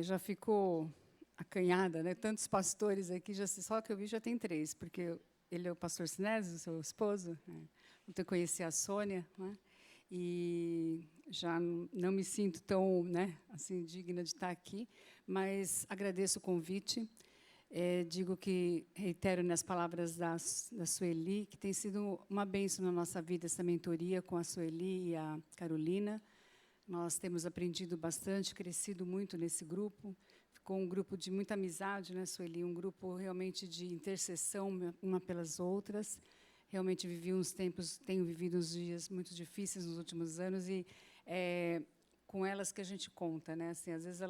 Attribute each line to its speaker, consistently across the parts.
Speaker 1: já ficou acanhada, né? Tantos pastores aqui, só que eu vi já tem 3, porque ele é o pastor Sinésio, seu esposo, né? Ontem eu conheci a Sônia, né? E já não me sinto tão, né, assim, digna de estar aqui, mas agradeço o convite. Digo que, reitero nas palavras da Sueli, que tem sido uma bênção na nossa vida essa mentoria com a Sueli e a Carolina. Nós temos aprendido bastante, crescido muito nesse grupo. Ficou um grupo de muita amizade, né, Sueli? Um grupo realmente de intercessão uma pelas outras. Realmente tenho vivido uns dias muito difíceis nos últimos anos e com elas que a gente conta, né? Assim, às vezes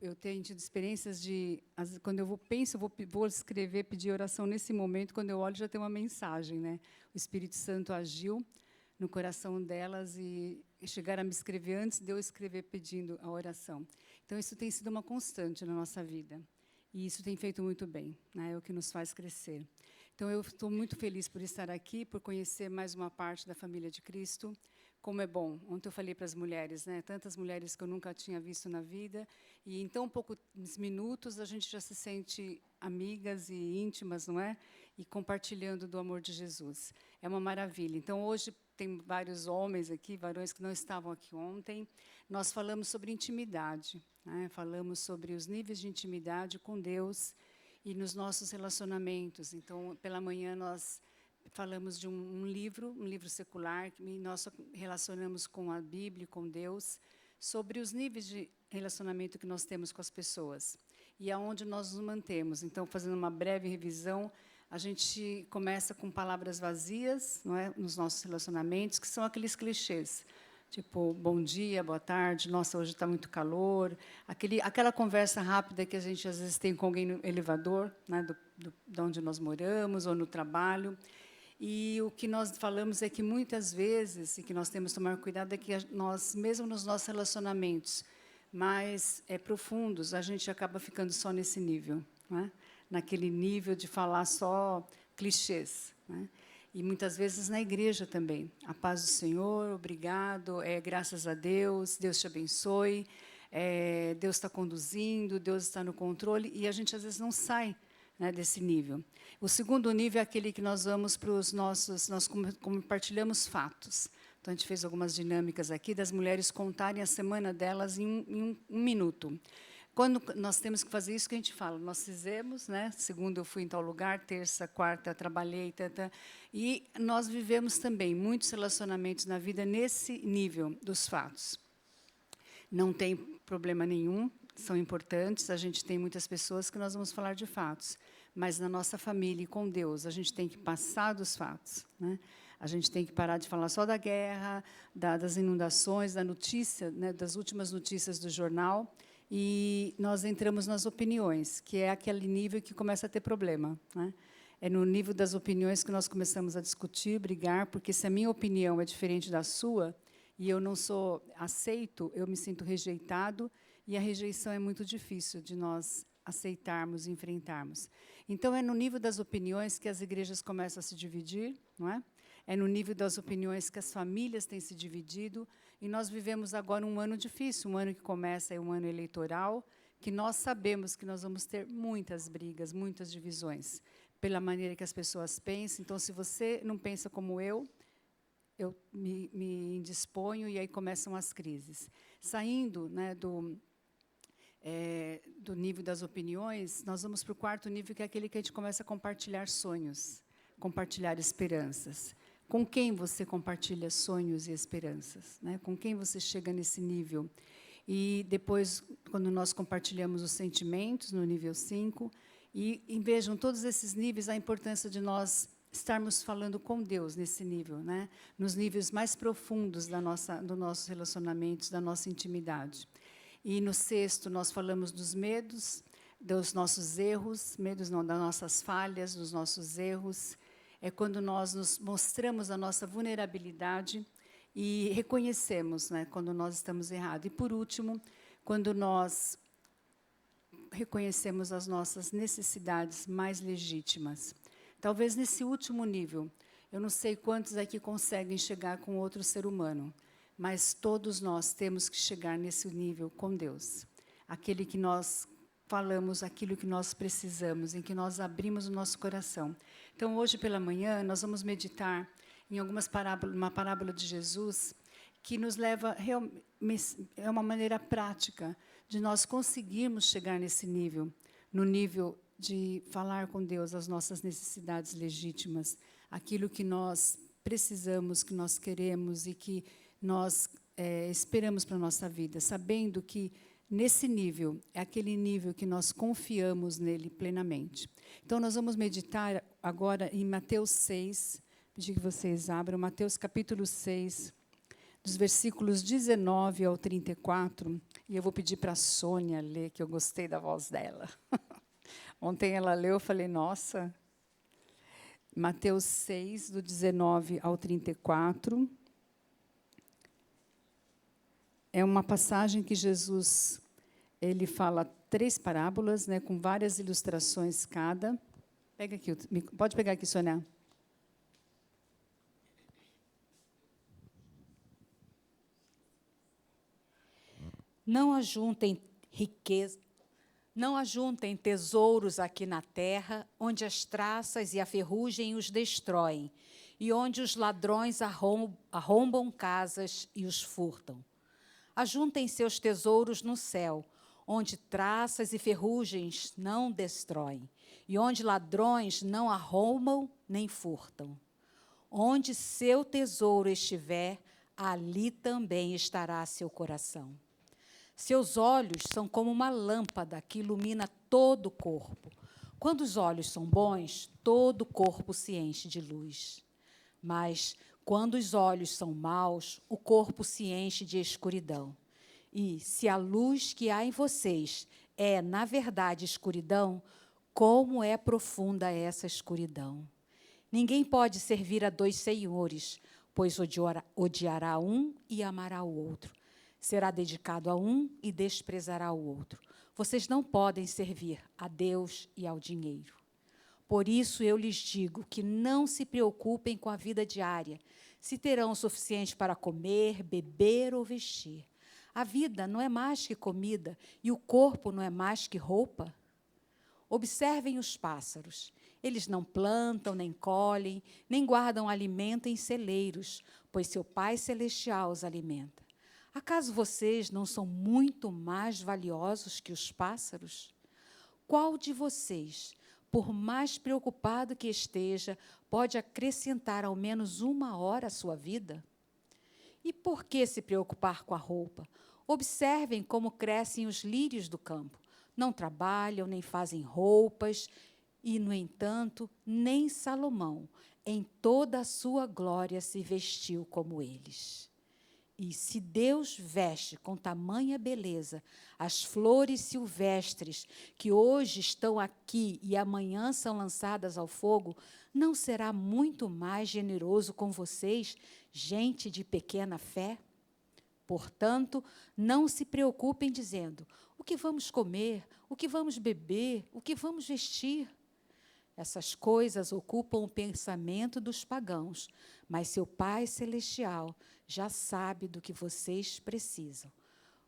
Speaker 1: eu tenho tido experiências de, quando eu penso, vou escrever, pedir oração nesse momento, quando eu olho já tem uma mensagem, né? O Espírito Santo agiu no coração delas e chegaram a me escrever antes de eu escrever pedindo a oração. Então, isso tem sido uma constante na nossa vida. E isso tem feito muito bem, né? É o que nos faz crescer. Então, eu estou muito feliz por estar aqui, por conhecer mais uma parte da família de Cristo. Como é bom. Ontem eu falei para as mulheres, né? Tantas mulheres que eu nunca tinha visto na vida, e em tão poucos minutos a gente já se sente amigas e íntimas, não é? E compartilhando do amor de Jesus. É uma maravilha. Então, hoje tem vários homens aqui, varões que não estavam aqui ontem. Nós falamos sobre intimidade, né? Falamos sobre os níveis de intimidade com Deus e nos nossos relacionamentos. Então, pela manhã nós falamos de um livro secular, que nós relacionamos com a Bíblia, com Deus, sobre os níveis de relacionamento que nós temos com as pessoas e aonde nós nos mantemos. Então, fazendo uma breve revisão, a gente começa com palavras vazias, não é, nos nossos relacionamentos, que são aqueles clichês, tipo, bom dia, boa tarde, nossa, hoje está muito calor, aquela conversa rápida que a gente, às vezes, tem com alguém no elevador, né, de onde nós moramos, ou no trabalho. E o que nós falamos é que, muitas vezes, e que nós temos que tomar cuidado, é que nós, mesmo nos nossos relacionamentos mais profundos, a gente acaba ficando só nesse nível, né? Naquele nível de falar só clichês, né? E, muitas vezes, na igreja também. A paz do Senhor, obrigado, graças a Deus, Deus te abençoe, Deus está conduzindo, Deus está no controle, e a gente, às vezes, não sai, né, desse nível. O segundo nível é aquele que nós vamos para os nossos... Nós compartilhamos fatos. Então, a gente fez algumas dinâmicas aqui das mulheres contarem a semana delas em um minuto. Quando nós temos que fazer isso, que a gente fala, nós fizemos, né? Segunda eu fui em tal lugar, terça, quarta trabalhei, e nós vivemos também muitos relacionamentos na vida nesse nível dos fatos. Não tem problema nenhum, são importantes, a gente tem muitas pessoas que nós vamos falar de fatos, mas na nossa família e com Deus, a gente tem que passar dos fatos, né? A gente tem que parar de falar só da guerra, das inundações, da notícia, né, das últimas notícias do jornal, e nós entramos nas opiniões, que é aquele nível que começa a ter problema, né? É no nível das opiniões que nós começamos a discutir, brigar, porque se a minha opinião é diferente da sua, e eu não sou aceito, eu me sinto rejeitado, e a rejeição é muito difícil de nós aceitarmos e enfrentarmos. Então, é no nível das opiniões que as igrejas começam a se dividir, não é? É no nível das opiniões que as famílias têm se dividido, e nós vivemos agora um ano difícil, um ano que começa, é um ano eleitoral, que nós sabemos que nós vamos ter muitas brigas, muitas divisões, pela maneira que as pessoas pensam. Então, se você não pensa como eu me indisponho, e aí começam as crises. Saindo, né, do nível das opiniões, nós vamos para o quarto nível, que é aquele que a gente começa a compartilhar sonhos, compartilhar esperanças. Com quem você compartilha sonhos e esperanças, né? Com quem você chega nesse nível? E depois, quando nós compartilhamos os sentimentos, no nível 5, e vejam, todos esses níveis, a importância de nós estarmos falando com Deus nesse nível, né? Nos níveis mais profundos dos nossos relacionamentos, da nossa intimidade. E no sexto, nós falamos dos medos, dos nossos erros, medos não, das nossas falhas, dos nossos erros. É quando nós nos mostramos a nossa vulnerabilidade e reconhecemos, né, quando nós estamos errados. E, por último, quando nós reconhecemos as nossas necessidades mais legítimas. Talvez nesse último nível, eu não sei quantos aqui conseguem chegar com outro ser humano, mas todos nós temos que chegar nesse nível com Deus. aquele que nós falamos, aquilo que nós precisamos, em que nós abrimos o nosso coração. Então, hoje pela manhã, nós vamos meditar em uma parábola de Jesus que nos leva é uma maneira prática de nós conseguirmos chegar nesse nível, no nível de falar com Deus as nossas necessidades legítimas, aquilo que nós precisamos, que nós queremos e que nós esperamos para a nossa vida, sabendo que nesse nível é aquele nível que nós confiamos nele plenamente. Então, nós vamos meditar agora em Mateus 6, pedir que vocês abram, Mateus capítulo 6, dos versículos 19 ao 34, e eu vou pedir para a Sônia ler, que eu gostei da voz dela. Ontem ela leu, eu falei, nossa. Mateus 6, do 19 ao 34. É uma passagem que Jesus ele fala 3 parábolas, né, com várias ilustrações cada. Pega aqui, pode pegar aqui, Sônia.
Speaker 2: Não ajuntem riqueza, não ajuntem tesouros aqui na terra, onde as traças e a ferrugem os destroem, e onde os ladrões arrombam casas e os furtam. Ajuntem seus tesouros no céu, onde traças e ferrugens não destroem, e onde ladrões não arrombam nem furtam. Onde seu tesouro estiver, ali também estará seu coração. Seus olhos são como uma lâmpada que ilumina todo o corpo. Quando os olhos são bons, todo o corpo se enche de luz. Mas, quando os olhos são maus, o corpo se enche de escuridão. E, se a luz que há em vocês é, na verdade, escuridão, como é profunda essa escuridão? Ninguém pode servir a 2 senhores, pois odiará um e amará o outro. Será dedicado a um e desprezará o outro. Vocês não podem servir a Deus e ao dinheiro. Por isso eu lhes digo que não se preocupem com a vida diária, se terão o suficiente para comer, beber ou vestir. A vida não é mais que comida e o corpo não é mais que roupa. Observem os pássaros. Eles não plantam, nem colhem, nem guardam alimento em celeiros, pois seu Pai Celestial os alimenta. Acaso vocês não são muito mais valiosos que os pássaros? Qual de vocês, por mais preocupado que esteja, pode acrescentar ao menos 1 hora à sua vida? E por que se preocupar com a roupa? Observem como crescem os lírios do campo. Não trabalham, nem fazem roupas, e, no entanto, nem Salomão, em toda a sua glória, se vestiu como eles. E se Deus veste com tamanha beleza as flores silvestres que hoje estão aqui e amanhã são lançadas ao fogo, não será muito mais generoso com vocês, gente de pequena fé? Portanto, não se preocupem dizendo, o que vamos comer, o que vamos beber, o que vamos vestir? Essas coisas ocupam o pensamento dos pagãos, mas seu Pai Celestial já sabe do que vocês precisam.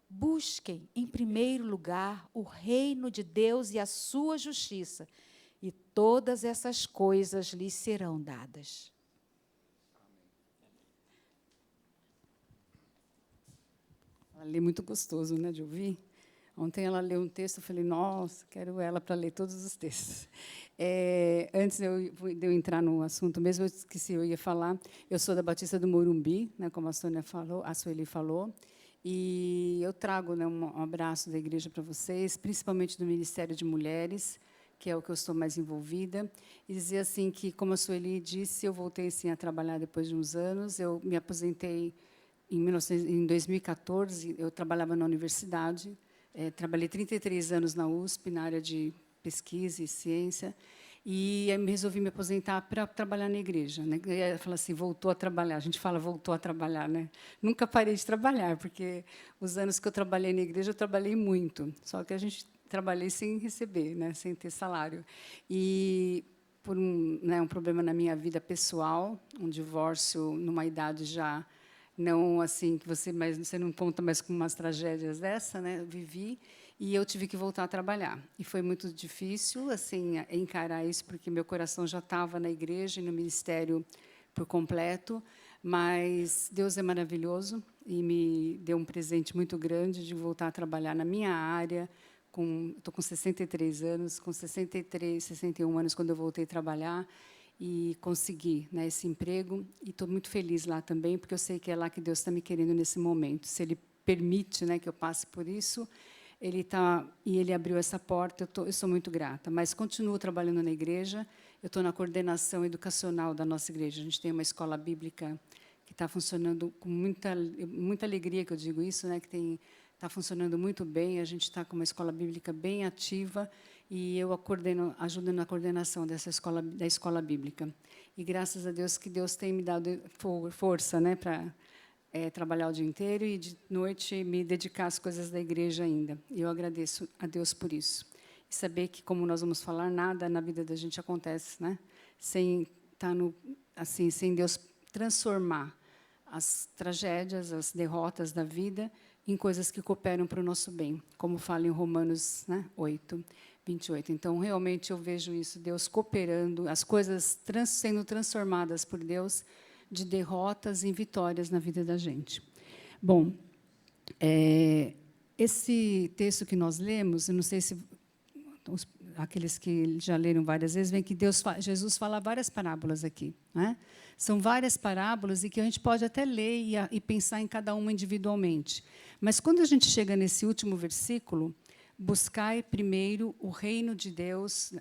Speaker 2: Busquem, em primeiro lugar, o reino de Deus e a sua justiça, e todas essas coisas lhes serão dadas.
Speaker 1: Ela lê muito gostoso, né, de ouvir. Ontem ela leu um texto, eu falei, nossa, quero ela para ler todos os textos. Antes de eu entrar no assunto mesmo, eu esqueci, eu ia falar, eu sou da Batista do Morumbi, né, como a Sueli falou, e eu trago, né, um abraço da igreja para vocês, principalmente do Ministério de Mulheres, que é o que eu estou mais envolvida, e dizer assim que, como a Sueli disse, eu voltei assim, a trabalhar depois de uns anos, eu me aposentei em 2014, eu trabalhava na universidade, trabalhei 33 anos na USP, na área de pesquisa e ciência, e aí resolvi me aposentar para trabalhar na igreja. Né? Ela fala assim, voltou a trabalhar. A gente fala, voltou a trabalhar. Né? Nunca parei de trabalhar, porque os anos que eu trabalhei na igreja, eu trabalhei muito. Só que a gente trabalhei sem receber, né? Sem ter salário. E, por um problema na minha vida pessoal, um divórcio numa idade já não assim que você não conta mais com umas tragédias dessa, né? Eu vivi e eu tive que voltar a trabalhar. E foi muito difícil assim encarar isso, porque meu coração já estava na igreja e no ministério por completo, mas Deus é maravilhoso e me deu um presente muito grande de voltar a trabalhar na minha área. Estou com 63 anos, com 63, 61 anos quando eu voltei a trabalhar e consegui, né, esse emprego, e estou muito feliz lá também, porque eu sei que é lá que Deus está me querendo nesse momento. Se Ele permite, né, que eu passe por isso, Ele abriu essa porta, eu sou muito grata. Mas continuo trabalhando na igreja, eu estou na coordenação educacional da nossa igreja. A gente tem uma escola bíblica que está funcionando com muita alegria, que eu digo isso, né, que está funcionando muito bem. A gente está com uma escola bíblica bem ativa e eu ajudo na coordenação da escola bíblica. E graças a Deus que Deus tem me dado força, né, para trabalhar o dia inteiro e de noite me dedicar às coisas da igreja ainda. E eu agradeço a Deus por isso. E saber que, como nós vamos falar, nada na vida da gente acontece, né, sem sem Deus transformar as tragédias, as derrotas da vida em coisas que cooperam para o nosso bem, como fala em Romanos, né, 8, 28. Então, realmente, eu vejo isso, Deus cooperando, as coisas sendo transformadas por Deus de derrotas em vitórias na vida da gente. Bom, esse texto que nós lemos, eu não sei se aqueles que já leram várias vezes, veem que Jesus fala várias parábolas aqui, né? São várias parábolas e que a gente pode até ler e pensar em cada uma individualmente. Mas, quando a gente chega nesse último versículo, buscai primeiro o reino de Deus,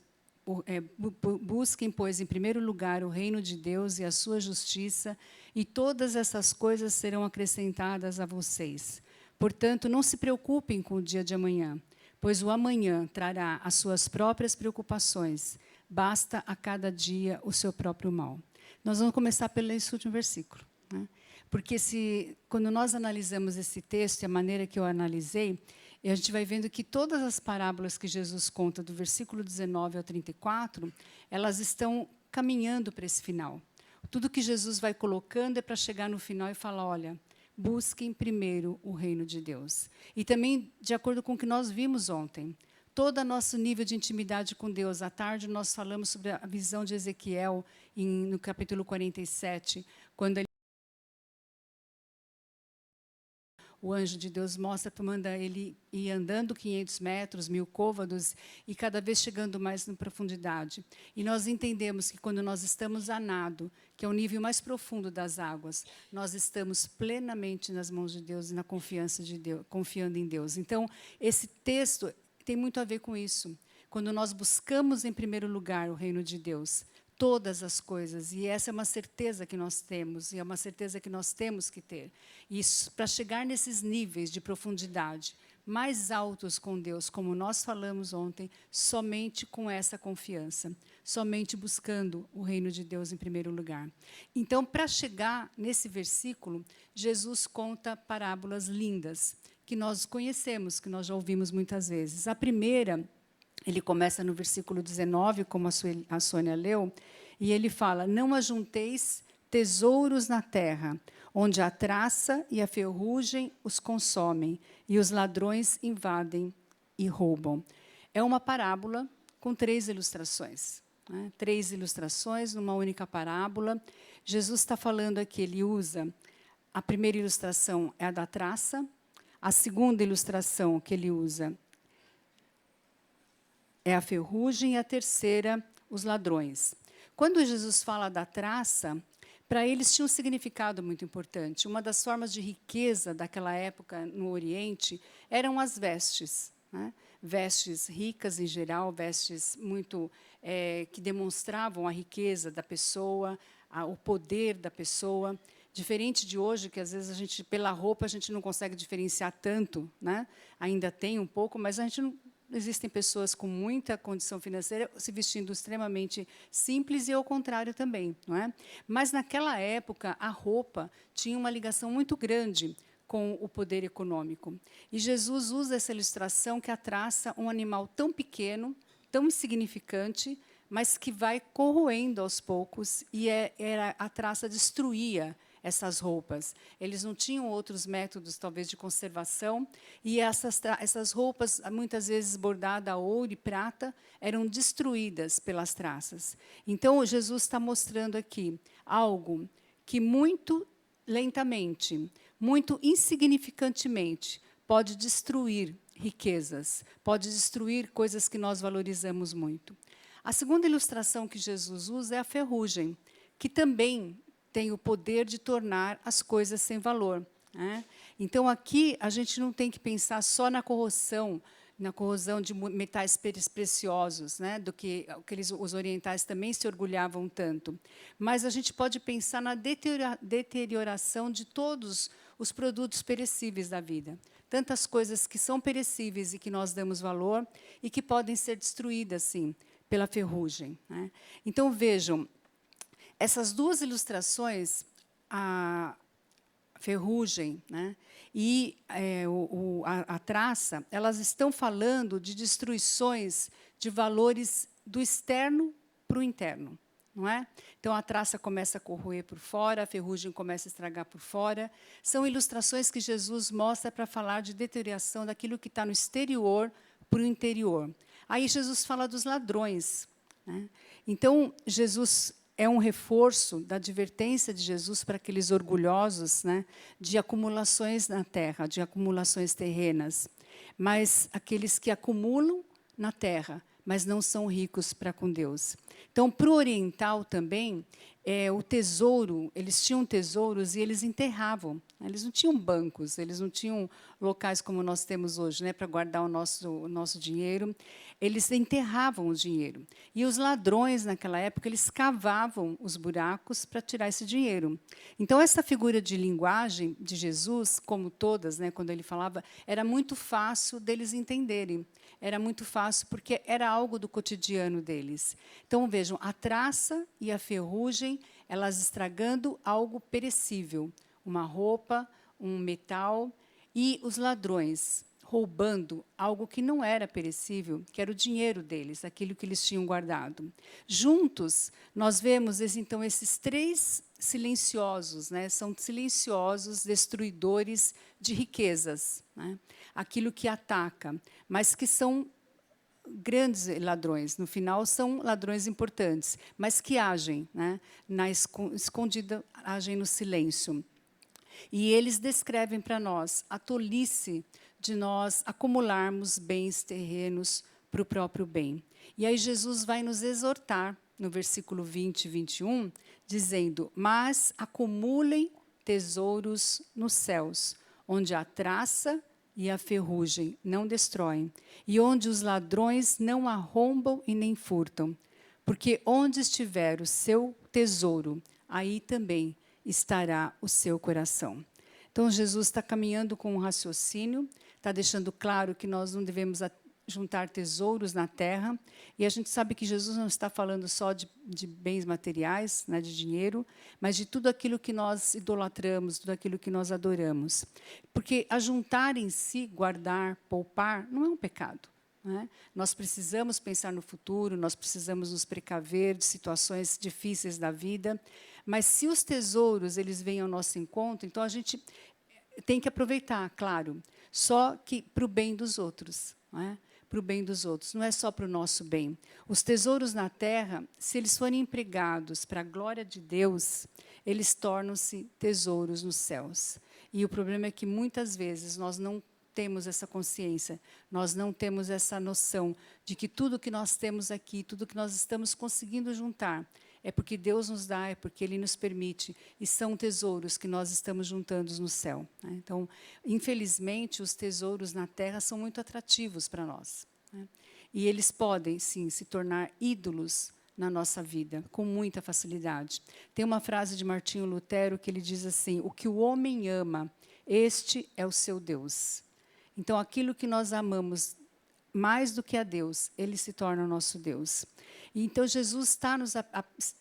Speaker 1: busquem, pois, em primeiro lugar o reino de Deus e a sua justiça, e todas essas coisas serão acrescentadas a vocês. Portanto, não se preocupem com o dia de amanhã, pois o amanhã trará as suas próprias preocupações. Basta a cada dia o seu próprio mal. Nós vamos começar pelo esse último versículo, né? Porque quando nós analisamos esse texto, e a maneira que eu analisei, a gente vai vendo que todas as parábolas que Jesus conta, do versículo 19 ao 34, elas estão caminhando para esse final. Tudo que Jesus vai colocando é para chegar no final e falar, olha, busquem primeiro o reino de Deus. E também, de acordo com o que nós vimos ontem, todo o nosso nível de intimidade com Deus. À tarde, nós falamos sobre a visão de Ezequiel, no capítulo 47, quando o anjo de Deus manda ele ir andando 500 metros, 1000 côvados, e cada vez chegando mais na profundidade. E nós entendemos que, quando nós estamos a nado, que é o nível mais profundo das águas, nós estamos plenamente nas mãos de Deus e na confiança de Deus, confiando em Deus. Então, esse texto tem muito a ver com isso. Quando nós buscamos, em primeiro lugar, o reino de Deus, todas as coisas, e essa é uma certeza que nós temos, e é uma certeza que nós temos que ter. E para chegar nesses níveis de profundidade mais altos com Deus, como nós falamos ontem, somente com essa confiança, somente buscando o reino de Deus em primeiro lugar. Então, para chegar nesse versículo, Jesus conta parábolas lindas, que nós conhecemos, que nós já ouvimos muitas vezes. A primeira, ele começa no versículo 19, como a Sônia leu, e ele fala, não ajunteis tesouros na terra, onde a traça e a ferrugem os consomem, e os ladrões invadem e roubam. É uma parábola com 3 ilustrações. 3 ilustrações numa única parábola. Jesus está falando aqui, ele usa, a primeira ilustração é a da traça, a segunda ilustração que ele usa é a ferrugem, e a terceira, os ladrões. Quando Jesus fala da traça, para eles tinha um significado muito importante. Uma das formas de riqueza daquela época no Oriente eram as vestes, né? Vestes ricas em geral, vestes muito que demonstravam a riqueza da pessoa, o poder da pessoa. Diferente de hoje, que às vezes pela roupa a gente não consegue diferenciar tanto, né? Ainda tem um pouco, mas a gente não. Existem pessoas com muita condição financeira se vestindo extremamente simples e ao contrário também, não é? Mas naquela época a roupa tinha uma ligação muito grande com o poder econômico. E Jesus usa essa ilustração que a traça um animal tão pequeno, tão insignificante, mas que vai corroendo aos poucos, e a traça destruía essas roupas. Eles não tinham outros métodos, talvez, de conservação, e essas roupas, muitas vezes bordadas a ouro e prata, eram destruídas pelas traças. Então, Jesus está mostrando aqui algo que muito lentamente, muito insignificantemente, pode destruir riquezas, pode destruir coisas que nós valorizamos muito. A segunda ilustração que Jesus usa é a ferrugem, que também tem o poder de tornar as coisas sem valor, né? Então, aqui, a gente não tem que pensar só na corrosão de metais preciosos, né, do que os orientais também se orgulhavam tanto. Mas a gente pode pensar na deterioração de todos os produtos perecíveis da vida. Tantas coisas que são perecíveis e que nós damos valor e que podem ser destruídas, sim, pela ferrugem, né? Então, vejam, essas duas ilustrações, a ferrugem, né, e a traça, elas estão falando de destruições de valores do externo para o interno, não é? Então, a traça começa a corroer por fora, a ferrugem começa a estragar por fora. São ilustrações que Jesus mostra para falar de deterioração daquilo que está no exterior para o interior. Aí, Jesus fala dos ladrões, né? Então, Jesus é um reforço da advertência de Jesus para aqueles orgulhosos, né, de acumulações na terra, de acumulações terrenas. Mas aqueles que acumulam na terra, mas não são ricos para com Deus. Então, para o oriental também, o tesouro, eles tinham tesouros e eles enterravam. Eles não tinham bancos, eles não tinham locais como nós temos hoje, né, para guardar o nosso dinheiro. Eles enterravam o dinheiro. E os ladrões, naquela época, eles cavavam os buracos para tirar esse dinheiro. Então, essa figura de linguagem de Jesus, como todas, né, quando ele falava, era muito fácil deles entenderem. Era muito fácil, porque era algo do cotidiano deles. Então, vejam, a traça e a ferrugem, elas estragando algo perecível, uma roupa, um metal, e os ladrões roubando algo que não era perecível, que era o dinheiro deles, aquilo que eles tinham guardado. Juntos, nós vemos, então, esses três silenciosos, né? São silenciosos destruidores de riquezas, né? Aquilo que ataca, mas que são grandes ladrões. No final, são ladrões importantes, mas que agem, né, na escondida, agem no silêncio. E eles descrevem para nós a tolice de nós acumularmos bens terrenos para o próprio bem. E aí Jesus vai nos exortar, no versículo 20 e 21, dizendo: mas acumulem tesouros nos céus, onde a traça e a ferrugem não destroem, e onde os ladrões não arrombam e nem furtam. Porque onde estiver o seu tesouro, aí também estará o seu coração. Então, Jesus está caminhando com um raciocínio, está deixando claro que nós não devemos juntar tesouros na terra, e a gente sabe que Jesus não está falando só de bens materiais, né, de dinheiro, mas de tudo aquilo que nós idolatramos, tudo aquilo que nós adoramos. Porque ajuntar em si, guardar, poupar, não é um pecado, né? Nós precisamos pensar no futuro, nós precisamos nos precaver de situações difíceis da vida, mas se os tesouros eles vêm ao nosso encontro, então a gente tem que aproveitar, claro, só que para o bem dos outros, não é? Para o bem dos outros, não é só para o nosso bem. Os tesouros na terra, se eles forem empregados para a glória de Deus, eles tornam-se tesouros nos céus. E o problema é que muitas vezes nós não temos essa consciência, nós não temos essa noção de que tudo que nós temos aqui, tudo que nós estamos conseguindo juntar, é porque Deus nos dá, é porque Ele nos permite, e são tesouros que nós estamos juntando no céu, né? Então, infelizmente, os tesouros na terra são muito atrativos para nós, né? E eles podem, sim, se tornar ídolos na nossa vida, com muita facilidade. Tem uma frase de Martinho Lutero que ele diz assim: o que o homem ama, este é o seu Deus. Então, aquilo que nós amamos mais do que a Deus, ele se torna o nosso Deus. E então, Jesus está nos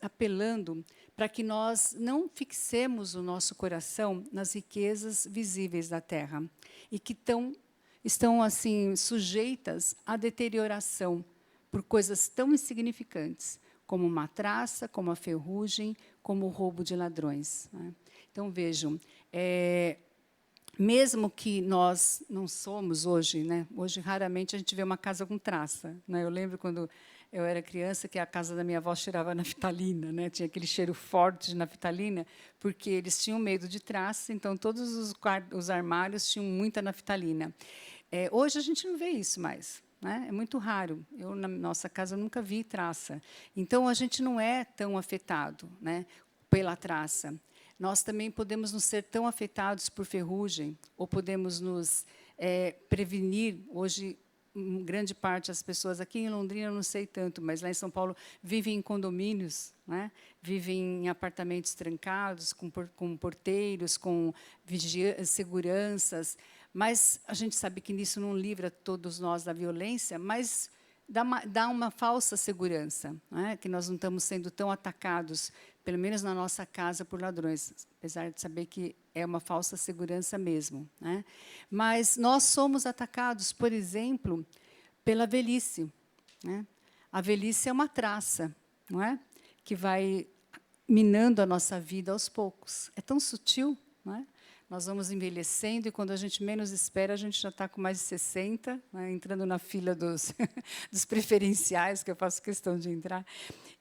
Speaker 1: apelando para que nós não fixemos o nosso coração nas riquezas visíveis da terra e que estão assim sujeitas à deterioração por coisas tão insignificantes como uma traça, como a ferrugem, como o roubo de ladrões, né? Então, vejam, mesmo que nós não somos hoje, né? Hoje, raramente, a gente vê uma casa com traça. Né? Eu lembro quando eu era criança que a casa da minha avó cheirava naftalina, né? Tinha aquele cheiro forte de naftalina, porque eles tinham medo de traça, então todos os armários tinham muita naftalina. Hoje a gente não vê isso mais. Né? É muito raro. Eu, na nossa casa, nunca vi traça. Então, a gente não é tão afetado, né, pela traça. Nós também podemos não ser tão afetados por ferrugem, ou podemos nos prevenir. Hoje, grande parte das pessoas, aqui em Londrina, eu não sei tanto, mas lá em São Paulo, vivem em condomínios, né? Vivem em apartamentos trancados, com porteiros, com seguranças. Mas a gente sabe que nisso não livra todos nós da violência, mas dá uma falsa segurança, né? Que nós não estamos sendo tão atacados, pelo menos na nossa casa, por ladrões, apesar de saber que é uma falsa segurança mesmo. Né? Mas nós somos atacados, por exemplo, pela velhice. Né? A velhice é uma traça, não é? Que vai minando a nossa vida aos poucos. É tão sutil, não é? Nós vamos envelhecendo e, quando a gente menos espera, a gente já está com mais de 60, né, entrando na fila dos preferenciais, que eu faço questão de entrar.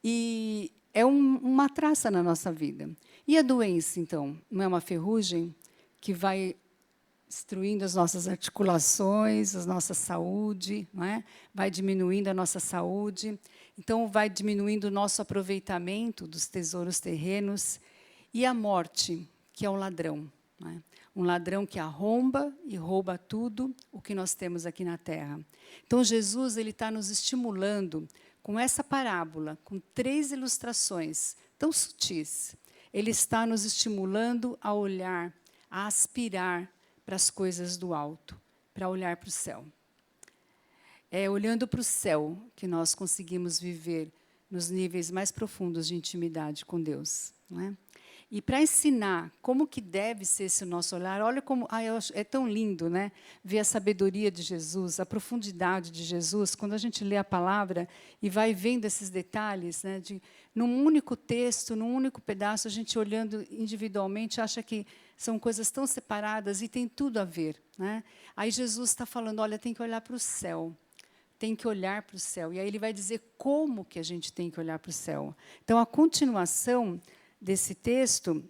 Speaker 1: E é uma traça na nossa vida. E a doença, então? Não é uma ferrugem que vai destruindo as nossas articulações, a nossa saúde, não é? Vai diminuindo a nossa saúde. Então, vai diminuindo o nosso aproveitamento dos tesouros terrenos. E a morte, que é o ladrão. Né? Um ladrão que arromba e rouba tudo o que nós temos aqui na Terra. Então, Jesus está nos estimulando com essa parábola, com 3 ilustrações tão sutis. Ele está nos estimulando a olhar, a aspirar para as coisas do alto, para olhar para o céu. É olhando para o céu que nós conseguimos viver nos níveis mais profundos de intimidade com Deus. Não é? E para ensinar como que deve ser esse nosso olhar, olha como é tão lindo, né? Ver a sabedoria de Jesus, a profundidade de Jesus, quando a gente lê a palavra e vai vendo esses detalhes, né? Num único texto, num único pedaço, a gente olhando individualmente, acha que são coisas tão separadas e tem tudo a ver. Né? Aí Jesus está falando, olha, tem que olhar para o céu. Tem que olhar para o céu. E aí ele vai dizer como que a gente tem que olhar para o céu. Então, a continuação desse texto,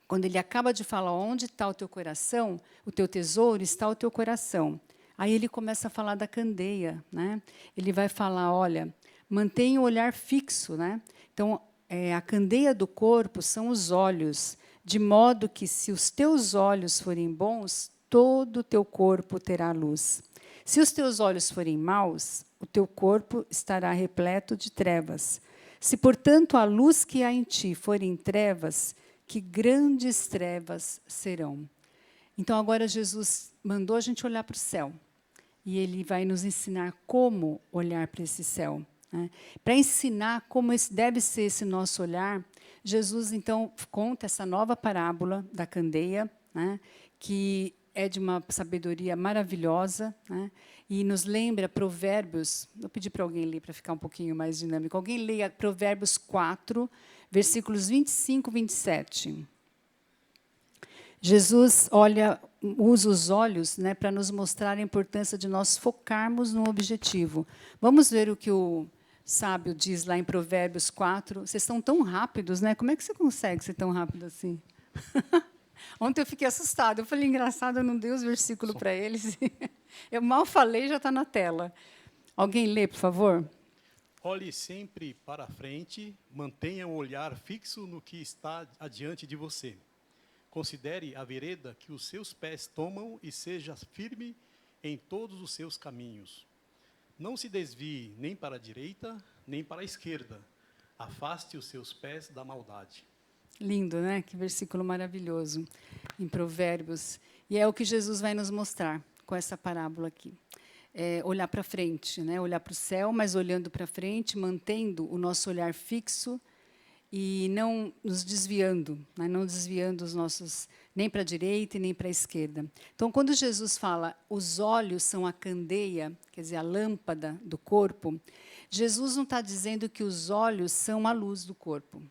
Speaker 1: quando ele acaba de falar onde está o teu coração, o teu tesouro, está o teu coração. Aí ele começa a falar da candeia. Né? Ele vai falar, olha, mantenha o olhar fixo. Né? Então, a candeia do corpo são os olhos, de modo que, se os teus olhos forem bons, todo o teu corpo terá luz. Se os teus olhos forem maus, o teu corpo estará repleto de trevas. Se, portanto, a luz que há em ti for em trevas, que grandes trevas serão. Então, agora Jesus mandou a gente olhar para o céu. E ele vai nos ensinar como olhar para esse céu. Né? Para ensinar como deve ser esse nosso olhar, Jesus, então, conta essa nova parábola da candeia, né? Que é de uma sabedoria maravilhosa, né? E nos lembra Provérbios. Vou pedir para alguém ler, para ficar um pouquinho mais dinâmico. Alguém leia Provérbios 4, versículos 25 e 27. Jesus usa os olhos, né, para nos mostrar a importância de nós focarmos no objetivo. Vamos ver o que o sábio diz lá em Provérbios 4. Vocês estão tão rápidos, né? Como é que você consegue ser tão rápido assim? Ontem eu fiquei assustada. Eu falei, engraçado, eu não dei os versículos para eles. Eu mal falei, já está na tela. Alguém lê, por favor?
Speaker 3: Olhe sempre para frente, mantenha o olhar fixo no que está adiante de você. Considere a vereda que os seus pés tomam e seja firme em todos os seus caminhos. Não se desvie nem para a direita, nem para a esquerda. Afaste os seus pés da maldade.
Speaker 1: Lindo, né? Que versículo maravilhoso, em Provérbios. E é o que Jesus vai nos mostrar com essa parábola aqui. Olhar para frente, né? Olhar para o céu, mas olhando para frente, mantendo o nosso olhar fixo e não nos desviando, né? Não desviando os nossos, nem para a direita e nem para a esquerda. Então, quando Jesus fala, os olhos são a candeia, quer dizer, a lâmpada do corpo, Jesus não está dizendo que os olhos são a luz do corpo.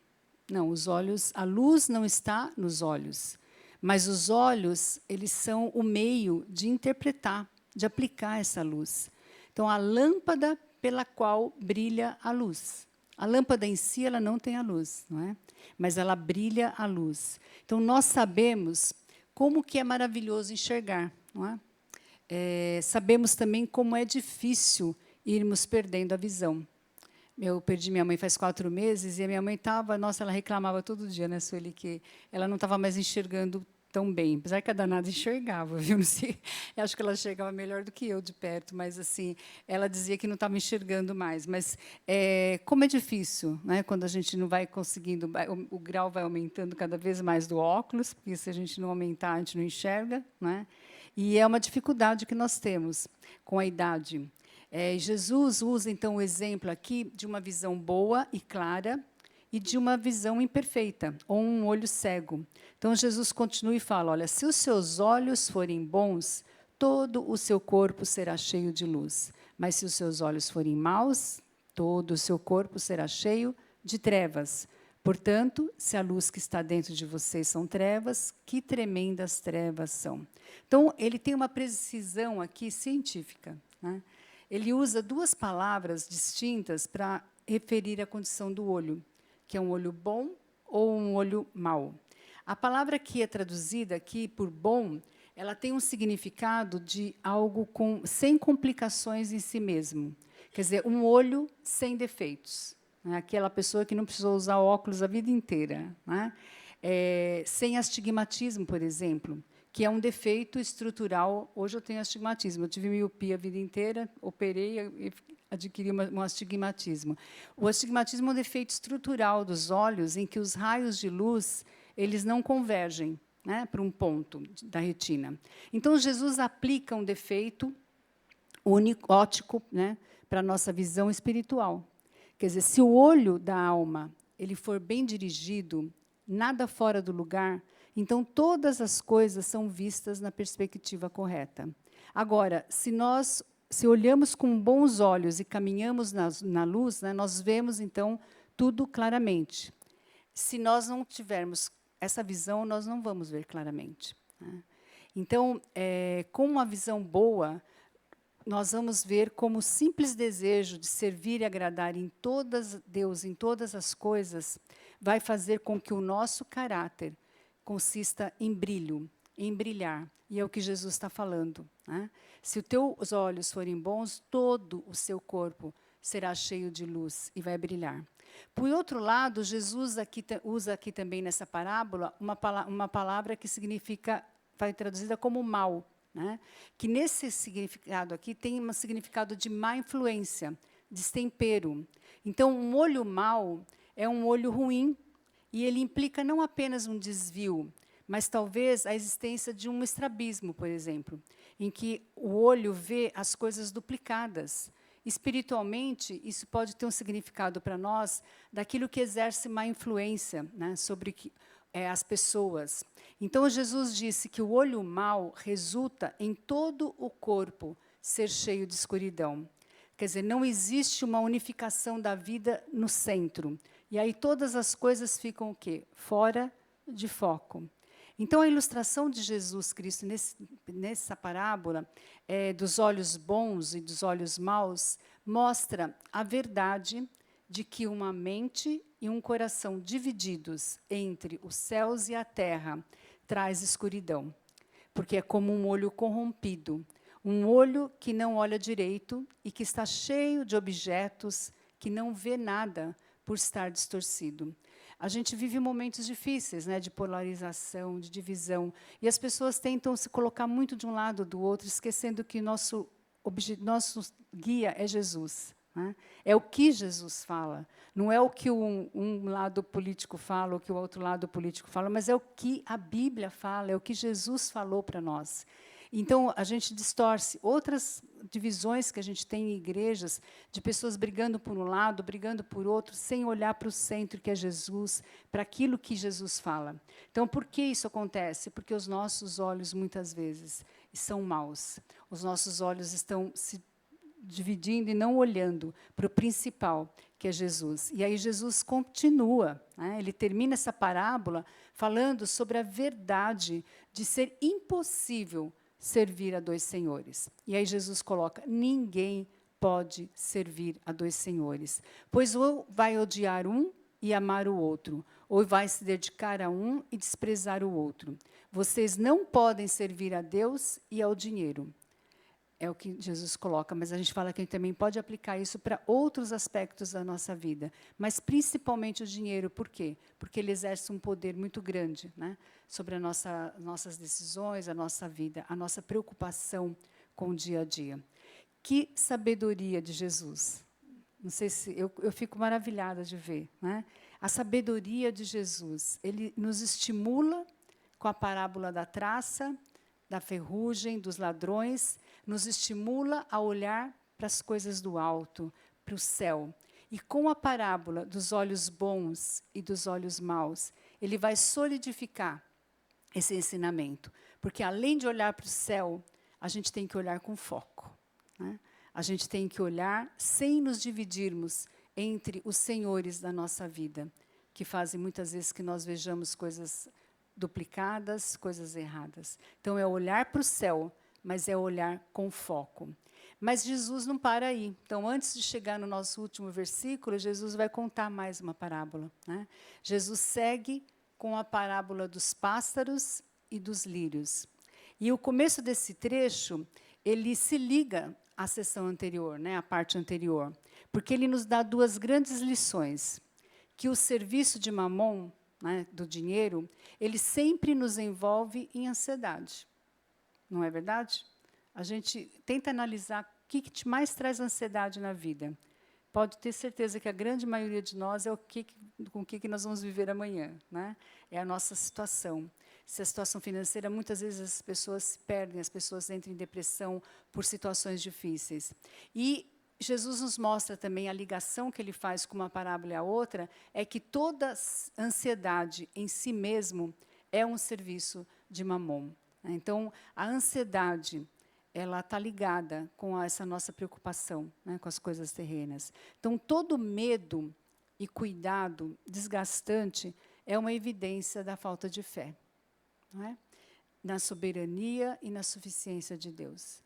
Speaker 1: Não, os olhos, a luz não está nos olhos, mas os olhos, eles são o meio de interpretar, de aplicar essa luz. Então, a lâmpada pela qual brilha a luz. A lâmpada em si, ela não tem a luz, não é? Mas ela brilha a luz. Então, nós sabemos como que é maravilhoso enxergar, não é? Sabemos também como é difícil irmos perdendo a visão. Eu perdi minha mãe faz 4 meses, e a minha mãe estava, nossa, ela reclamava todo dia, né, Sueli, que ela não estava mais enxergando tão bem, apesar que a danada enxergava, viu? Não sei, eu acho que ela enxergava melhor do que eu de perto, mas assim, ela dizia que não estava enxergando mais. Mas como é difícil, né? Quando a gente não vai conseguindo, o grau vai aumentando cada vez mais do óculos, porque se a gente não aumentar, a gente não enxerga, né? E é uma dificuldade que nós temos com a idade. Jesus usa, então, o exemplo aqui de uma visão boa e clara e de uma visão imperfeita, ou um olho cego. Então, Jesus continua e fala, olha, se os seus olhos forem bons, todo o seu corpo será cheio de luz. Mas se os seus olhos forem maus, todo o seu corpo será cheio de trevas. Portanto, se a luz que está dentro de vocês são trevas, que tremendas trevas são. Então, ele tem uma precisão aqui científica, né? Ele usa 2 palavras distintas para referir a condição do olho, que é um olho bom ou um olho mau. A palavra que é traduzida aqui por bom, ela tem um significado de algo sem complicações em si mesmo. Quer dizer, um olho sem defeitos. Né? Aquela pessoa que não precisou usar óculos a vida inteira. Né? Sem astigmatismo, por exemplo, que é um defeito estrutural. Hoje eu tenho astigmatismo. Eu tive miopia a vida inteira, operei e adquiri um astigmatismo. O astigmatismo é um defeito estrutural dos olhos, em que os raios de luz eles não convergem, né, para um ponto da retina. Então, Jesus aplica um defeito óptico, né, para a nossa visão espiritual. Quer dizer, se o olho da alma ele for bem dirigido, nada fora do lugar, então todas as coisas são vistas na perspectiva correta. Agora, se olhamos com bons olhos e caminhamos na luz, né, nós vemos, então, tudo claramente. Se nós não tivermos essa visão, nós não vamos ver claramente. Né? Então, com uma visão boa, nós vamos ver como o simples desejo de servir e agradar Deus em todas as coisas vai fazer com que o nosso caráter consista em brilho, em brilhar. E é o que Jesus está falando. Né? Se os teus olhos forem bons, todo o seu corpo será cheio de luz e vai brilhar. Por outro lado, Jesus usa aqui também nessa parábola uma palavra que significa, vai traduzida como mal, né? Que nesse significado aqui tem um significado de má influência, destempero. Então, um olho mau é um olho ruim, e ele implica não apenas um desvio, mas talvez a existência de um estrabismo, por exemplo, em que o olho vê as coisas duplicadas. Espiritualmente, isso pode ter um significado para nós daquilo que exerce má influência, né, sobre as pessoas. Então, Jesus disse que o olho mau resulta em todo o corpo ser cheio de escuridão. Quer dizer, não existe uma unificação da vida no centro. E aí todas as coisas ficam o quê? Fora de foco. Então, a ilustração de Jesus Cristo nessa parábola dos olhos bons e dos olhos maus mostra a verdade de que uma mente e um coração divididos entre os céus e a terra traz escuridão, porque é como um olho corrompido, um olho que não olha direito e que está cheio de objetos, que não vê nada por estar distorcido. A gente vive momentos difíceis, né, de polarização, de divisão, e as pessoas tentam se colocar muito de um lado ou do outro, esquecendo que nosso guia é Jesus. Né? É o que Jesus fala, não é o que um lado político fala, ou que o outro lado político fala, mas é o que a Bíblia fala, é o que Jesus falou para nós. Então, a gente distorce outras divisões que a gente tem em igrejas, de pessoas brigando por um lado, brigando por outro, sem olhar para o centro, que é Jesus, para aquilo que Jesus fala. Então, por que isso acontece? Porque os nossos olhos, muitas vezes, são maus. Os nossos olhos estão se dividindo e não olhando para o principal, que é Jesus. E aí Jesus continua, né? Ele termina essa parábola falando sobre a verdade de ser impossível servir a dois senhores. E aí Jesus coloca: ninguém pode servir a dois senhores, pois ou vai odiar um e amar o outro, ou vai se dedicar a um e desprezar o outro. Vocês não podem servir a Deus e ao dinheiro. É o que Jesus coloca, mas a gente fala que a gente também pode aplicar isso para outros aspectos da nossa vida, mas principalmente o dinheiro. Por quê? Porque ele exerce um poder muito grande, né, sobre nossas decisões, a nossa vida, a nossa preocupação com o dia a dia. Que sabedoria de Jesus! Não sei se eu fico maravilhada de ver, né? A sabedoria de Jesus. Ele nos estimula com a parábola da traça, da ferrugem, dos ladrões, nos estimula a olhar para as coisas do alto, para o céu. E com a parábola dos olhos bons e dos olhos maus, ele vai solidificar esse ensinamento. Porque, além de olhar para o céu, a gente tem que olhar com foco, né? A gente tem que olhar sem nos dividirmos entre os senhores da nossa vida, que fazem muitas vezes que nós vejamos coisas duplicadas, coisas erradas. Então, é olhar para o céu, mas é olhar com foco. Mas Jesus não para aí. Então, antes de chegar no nosso último versículo, Jesus vai contar mais uma parábola, né? Jesus segue com a parábola dos pássaros e dos lírios. E o começo desse trecho, ele se liga à sessão anterior, né, à parte anterior, porque ele nos dá duas grandes lições: que o serviço de Mamon, né, do dinheiro, ele sempre nos envolve em ansiedade. Não é verdade? A gente tenta analisar o que mais traz ansiedade na vida. Pode ter certeza que a grande maioria de nós é com o que nós vamos viver amanhã, né? É a nossa situação. Se a situação financeira, muitas vezes as pessoas se perdem, as pessoas entram em depressão por situações difíceis. E Jesus nos mostra também a ligação que ele faz com uma parábola e a outra, é que toda ansiedade em si mesmo é um serviço de Mamon. Então, a ansiedade, ela está ligada com essa nossa preocupação, né, com as coisas terrenas. Então, todo medo e cuidado desgastante é uma evidência da falta de fé, não é? Na soberania e na suficiência de Deus.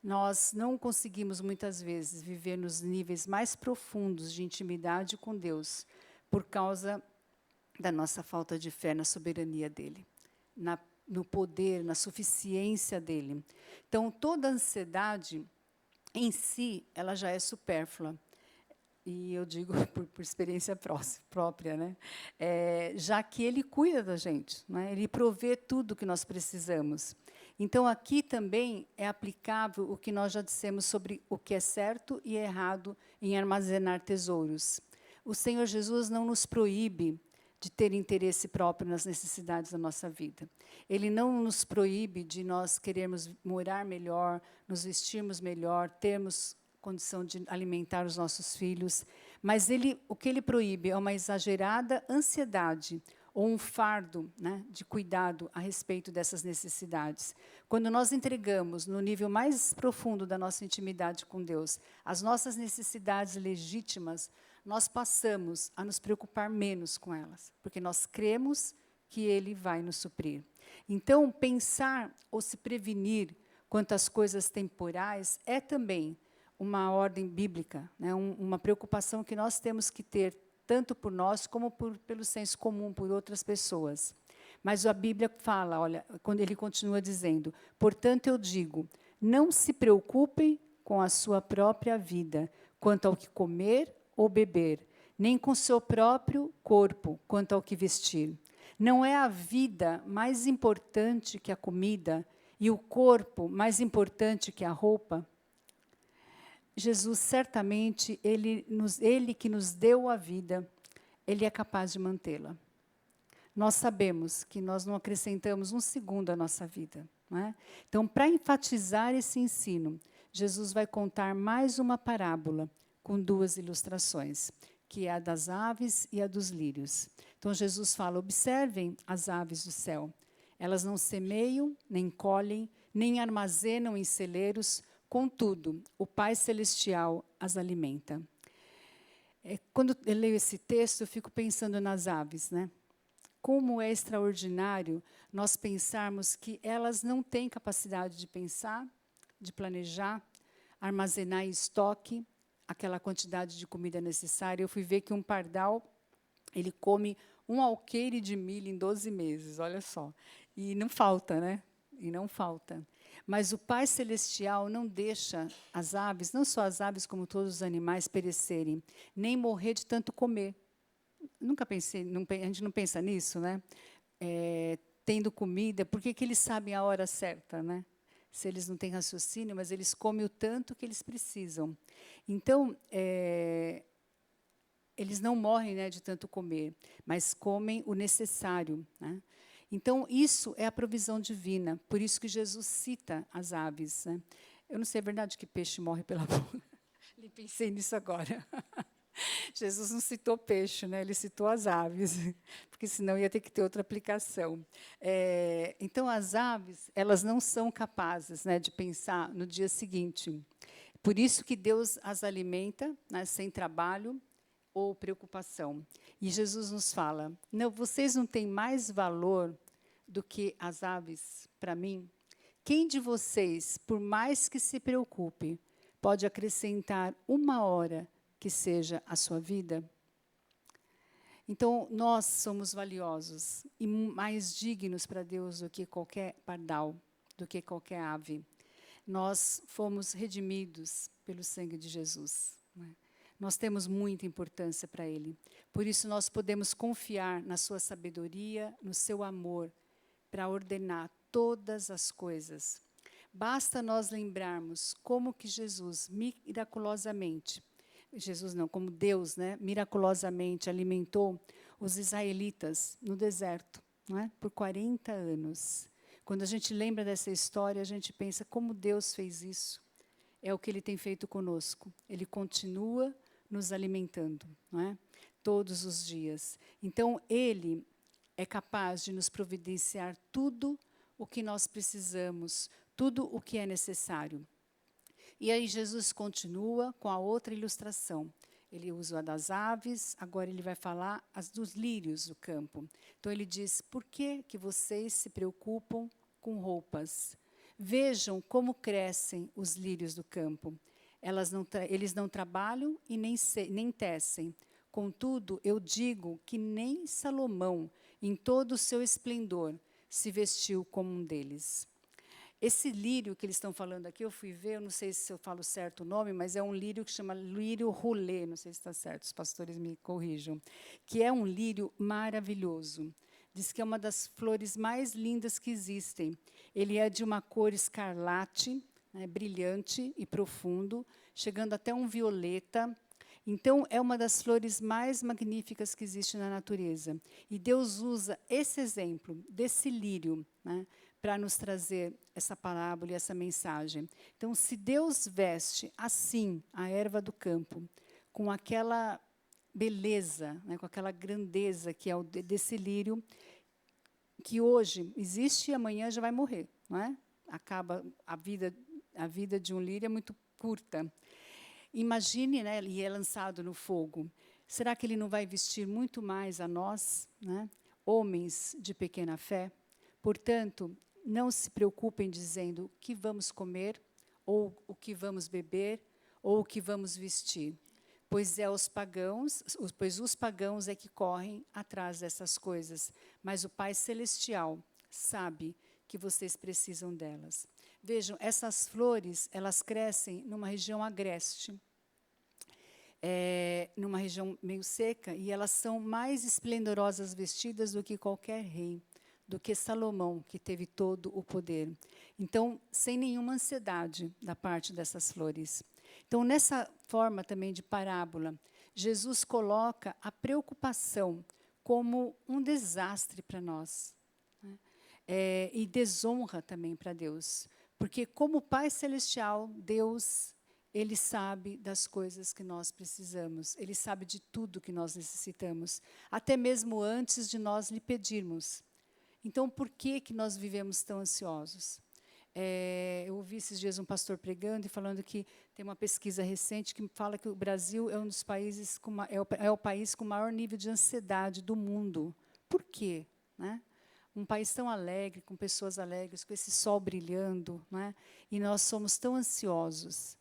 Speaker 1: Nós não conseguimos, muitas vezes, viver nos níveis mais profundos de intimidade com Deus por causa da nossa falta de fé na soberania dEle, no poder, na suficiência dEle. Então, toda ansiedade, em si, ela já é supérflua. E eu digo por experiência própria, né? Já que Ele cuida da gente, né? Ele provê tudo o que nós precisamos. Então, aqui também é aplicável o que nós já dissemos sobre o que é certo e errado em armazenar tesouros. O Senhor Jesus não nos proíbe de ter interesse próprio nas necessidades da nossa vida. Ele não nos proíbe de nós querermos morar melhor, nos vestirmos melhor, termos condição de alimentar os nossos filhos, mas o que ele proíbe é uma exagerada ansiedade ou um fardo, né, de cuidado a respeito dessas necessidades. Quando nós entregamos, no nível mais profundo da nossa intimidade com Deus, as nossas necessidades legítimas, nós passamos a nos preocupar menos com elas, porque nós cremos que Ele vai nos suprir. Então, pensar ou se prevenir quanto às coisas temporais é também uma ordem bíblica, né, uma preocupação que nós temos que ter, tanto por nós como pelo senso comum, por outras pessoas. Mas a Bíblia fala, olha, quando ele continua dizendo: portanto eu digo, não se preocupem com a sua própria vida, quanto ao que comer ou beber, nem com seu próprio corpo, quanto ao que vestir. Não é a vida mais importante que a comida e o corpo mais importante que a roupa? Jesus, certamente, ele que nos deu a vida, Ele é capaz de mantê-la. Nós sabemos que nós não acrescentamos um segundo à nossa vida, não é? Então, para enfatizar esse ensino, Jesus vai contar mais uma parábola com duas ilustrações, que é a das aves e a dos lírios. Então, Jesus fala: observem as aves do céu. Elas não semeiam, nem colhem, nem armazenam em celeiros, Contudo, o Pai Celestial as alimenta. Quando eu leio esse texto, eu fico pensando nas aves, né? Como é extraordinário nós pensarmos que elas não têm capacidade de pensar, de planejar, armazenar em estoque aquela quantidade de comida necessária. Eu fui ver que um pardal, ele come um alqueire de milho em 12 meses, olha só. E não falta, né? E não falta. Mas o Pai Celestial não deixa as aves, não só as aves, como todos os animais, perecerem, nem morrer de tanto comer. Nunca pensei, a gente não pensa nisso, né? Tendo comida, por que eles sabem a hora certa, né? Se eles não têm raciocínio, mas eles comem o tanto que eles precisam. Então, eles não morrem, né, de tanto comer, mas comem o necessário, né? Então, isso é a provisão divina. Por isso que Jesus cita as aves, né? Eu não sei, é verdade que peixe morre pela boca? Nem pensei nisso agora. Jesus não citou peixe, né? Ele citou as aves, porque senão ia ter que ter outra aplicação. Então, as aves, elas não são capazes, né, de pensar no dia seguinte. Por isso que Deus as alimenta, né, sem trabalho ou preocupação. E Jesus nos fala, não, vocês não têm mais valor do que as aves para mim? Quem de vocês, por mais que se preocupe, pode acrescentar 1 hora que seja a sua vida? Então, nós somos valiosos e mais dignos para Deus do que qualquer pardal, do que qualquer ave. Nós fomos redimidos pelo sangue de Jesus, não é? Nós temos muita importância para Ele. Por isso, nós podemos confiar na sua sabedoria, no seu amor, para ordenar todas as coisas. Basta nós lembrarmos como que Jesus, miraculosamente, como Deus, né, miraculosamente alimentou os israelitas no deserto, não é? Por 40 anos. Quando a gente lembra dessa história, a gente pensa como Deus fez isso. É o que Ele tem feito conosco. Ele continua nos alimentando, não é? Todos os dias. Então, Ele é capaz de nos providenciar tudo o que nós precisamos, tudo o que é necessário. E aí Jesus continua com a outra ilustração. Ele usa a das aves, agora ele vai falar as dos lírios do campo. Então ele diz, por que vocês se preocupam com roupas? Vejam como crescem os lírios do campo. Eles não trabalham e nem tecem. Contudo, eu digo que nem Salomão, em todo o seu esplendor, se vestiu como um deles. Esse lírio que eles estão falando aqui, eu fui ver, eu não sei se eu falo certo o nome, mas é um lírio que chama lírio roulé, não sei se está certo, os pastores me corrijam, que é um lírio maravilhoso. Diz que é uma das flores mais lindas que existem. Ele é de uma cor escarlate, né, brilhante e profundo, chegando até um violeta. Então, é uma das flores mais magníficas que existe na natureza. E Deus usa esse exemplo, desse lírio, né, para nos trazer essa parábola e essa mensagem. Então, se Deus veste assim a erva do campo, com aquela beleza, né, com aquela grandeza que é desse lírio, que hoje existe e amanhã já vai morrer, não é? Acaba a vida de um lírio é muito curta. Imagine, né, ele é lançado no fogo. Será que ele não vai vestir muito mais a nós, né, homens de pequena fé? Portanto, não se preocupem dizendo o que vamos comer, ou o que vamos beber, ou o que vamos vestir. Pois os pagãos é que correm atrás dessas coisas, mas o Pai Celestial sabe que vocês precisam delas. Vejam, essas flores, elas crescem numa região agreste, numa região meio seca, e elas são mais esplendorosas vestidas do que qualquer rei, do que Salomão, que teve todo o poder. Então, sem nenhuma ansiedade da parte dessas flores. Então, nessa forma também de parábola, Jesus coloca a preocupação como um desastre para nós, né? E desonra também para Deus. Porque como Pai Celestial, Deus, Ele sabe das coisas que nós precisamos. Ele sabe de tudo que nós necessitamos, até mesmo antes de nós lhe pedirmos. Então, por que nós vivemos tão ansiosos? Eu ouvi esses dias um pastor pregando e falando que tem uma pesquisa recente que fala que o Brasil é um dos países é o país com o maior nível de ansiedade do mundo. Por quê? Né? Um país tão alegre, com pessoas alegres, com esse sol brilhando, né? E nós somos tão ansiosos.